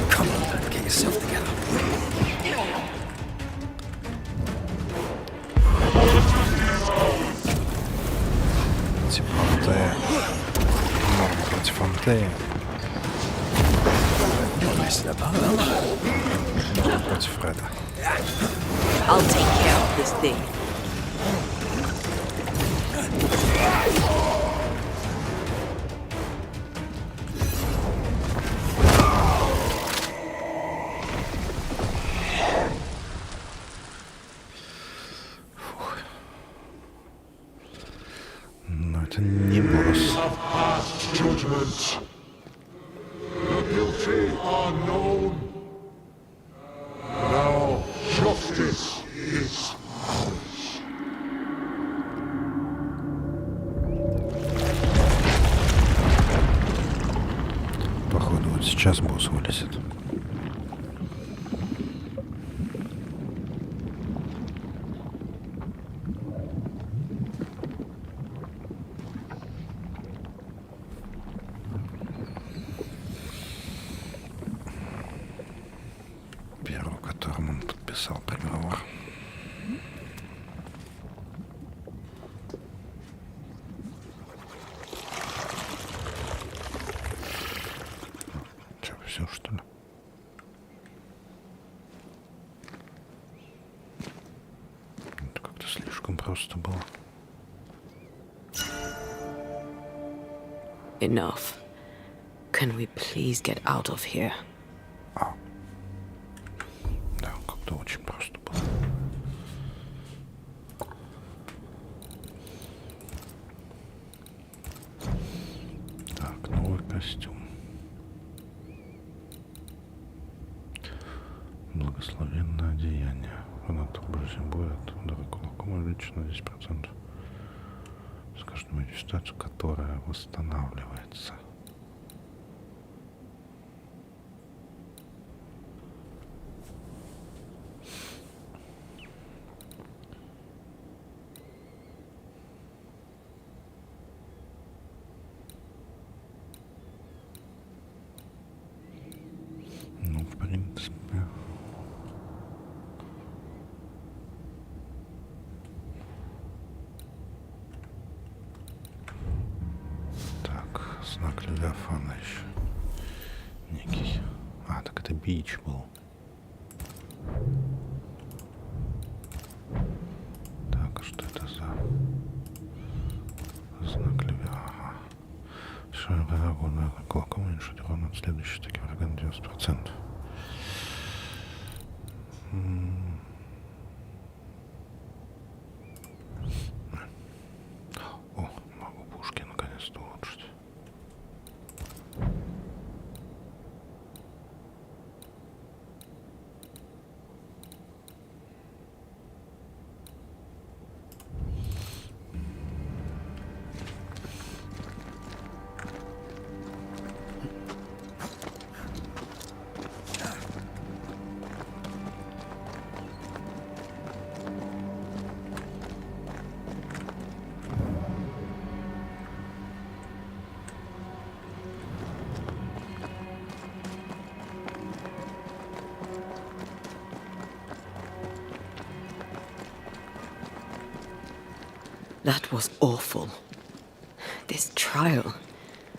Come on, get yourself together. Типа Антея. Норма против Антеи. Норма против Реда. I'll take care of this thing. Но это не босс. Judgment. The guilty are known. Now justice is ours. Походу, вот сейчас босс вылезет. Первый, которому он подписал приговор. Че, все, что ли? Это как-то слишком просто было. Enough. Can we please get out of here? Да, как-то очень просто было. Так, новый костюм. Благословенное одеяние. Фанат ближнего боя от удара кулаком увеличено на 10%. С каждой манифестацией, которая восстанавливается. Ну, в принципе. Так, знак Левиафана еще. Некий. А, так это бич был. Так, а что это за знак Левиафана? Что врагу на кулаком уменьшить урон от следующей атаки врага на 90%. О, могу пушки наконец-то улучшить. That was awful. This trial.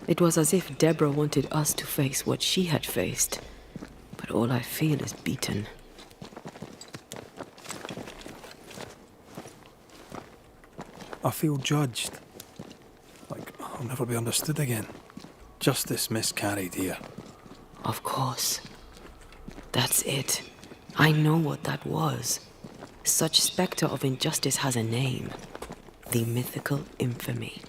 It was as if Deborah wanted us to face what she had faced. But all I feel is beaten. I feel judged. Like I'll never be understood again. Justice miscarried here. Of course. That's it. I know what that was. Such spectre of injustice has a name. The mythical infamy.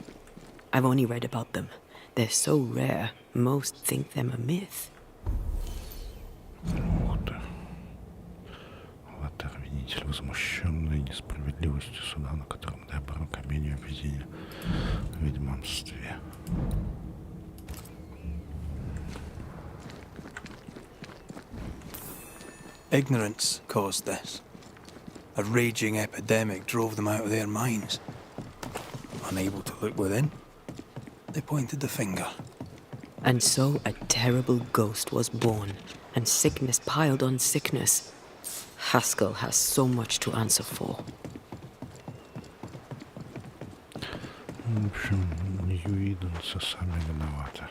I've only read about them. They're so rare, most think them a myth. Вот. Вот обвинитель, возмущенный несправедливостью суда, на котором Дебора камень обвинения в ведьманстве. Ignorance caused this. A raging epidemic drove them out of their minds. Unable to look within, they pointed the finger. And so a terrible ghost was born, and sickness piled on sickness. Haskell has so much to answer for. В общем, ньюиденцы сами виноваты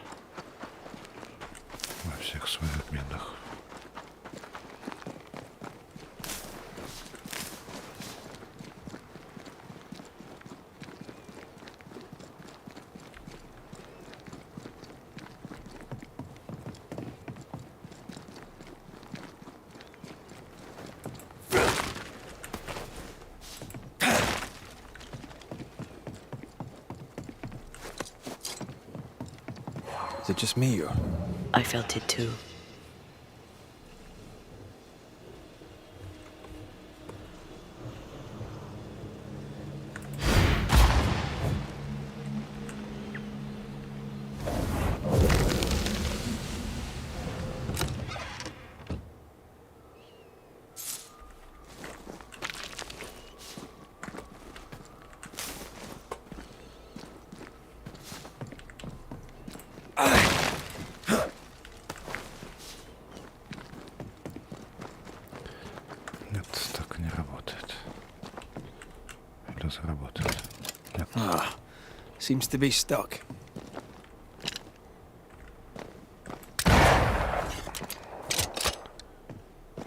во всех своих бедах. Is it just me, or...? I felt it too. Нет, так не работает. Или заработает. Нет. Ah, seems to be stuck.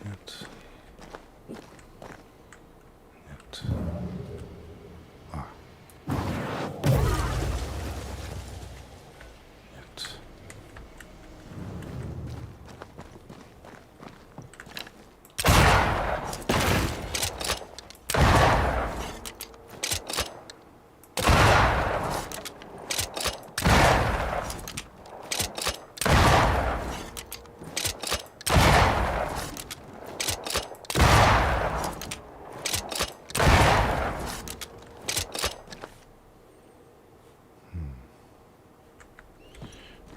Нет. Нет. А. Нет.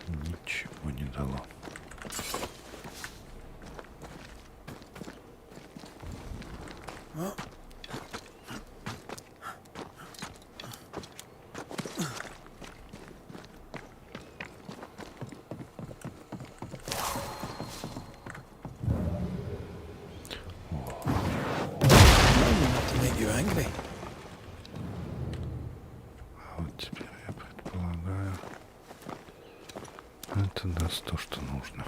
Ничего не дало. Not to make you angry. А вот теперь я предполагаю, это даст то, что нужно.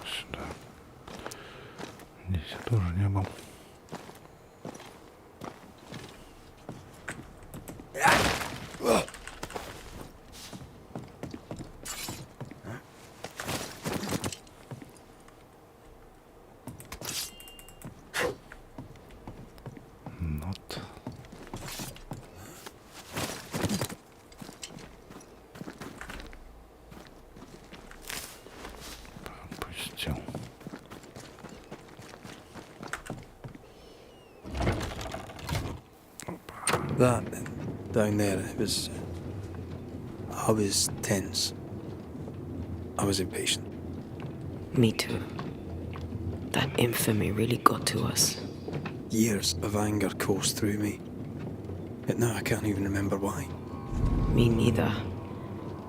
Сюда. Здесь я тоже не был. Нот. Пропустил. That, down there, I was tense. I was impatient. Me too. That infamy really got to us. Years of anger coursed through me. Yet now I can't even remember why. Me neither.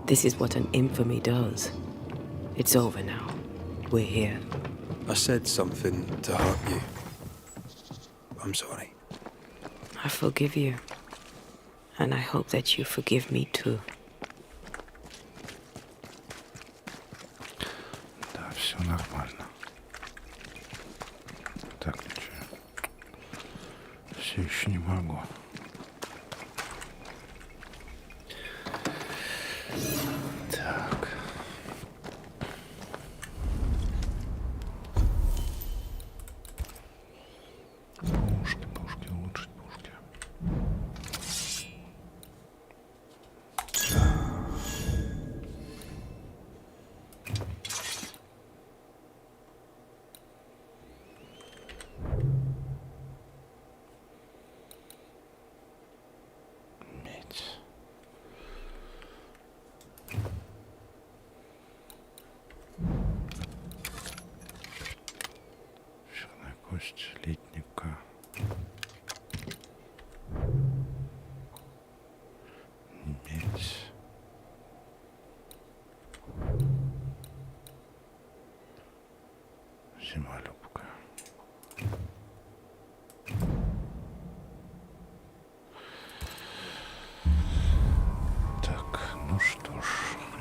This is what an infamy does. It's over now. We're here. I said something to hurt you. I'm sorry. I forgive you. And I hope that you forgive me too. Да, все нормально. Так, ничего. Все еще не могу. Так. Пушки, улучшить пушки. Зимолюбка. Так, ну что ж,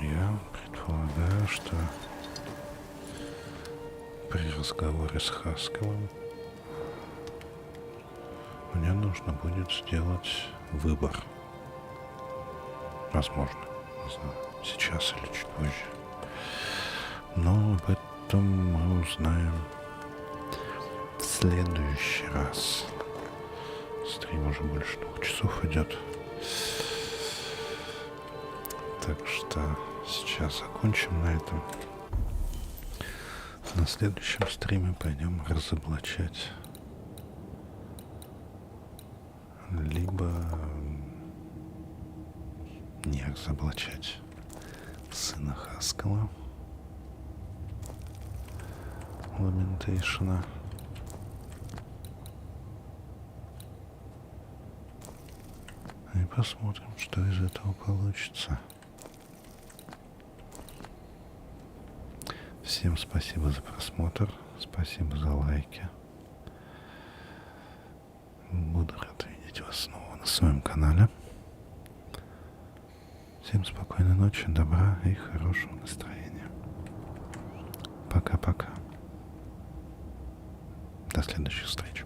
я предполагаю, что при разговоре с Хаскелом мне нужно будет сделать выбор. Возможно, не знаю, сейчас или чуть позже. Но об этом мы узнаем в следующий раз. Стрим уже больше 2 часов идет. Так что сейчас закончим на этом. На следующем стриме пойдем разоблачать либо не разоблачать сына Хаскела, Ламентейшена. И посмотрим, что из этого получится. Всем спасибо за просмотр, спасибо за лайки. Буду рад видеть вас снова на своем канале. Всем спокойной ночи, добра и хорошего настроения. Пока-пока. До следующих встреч.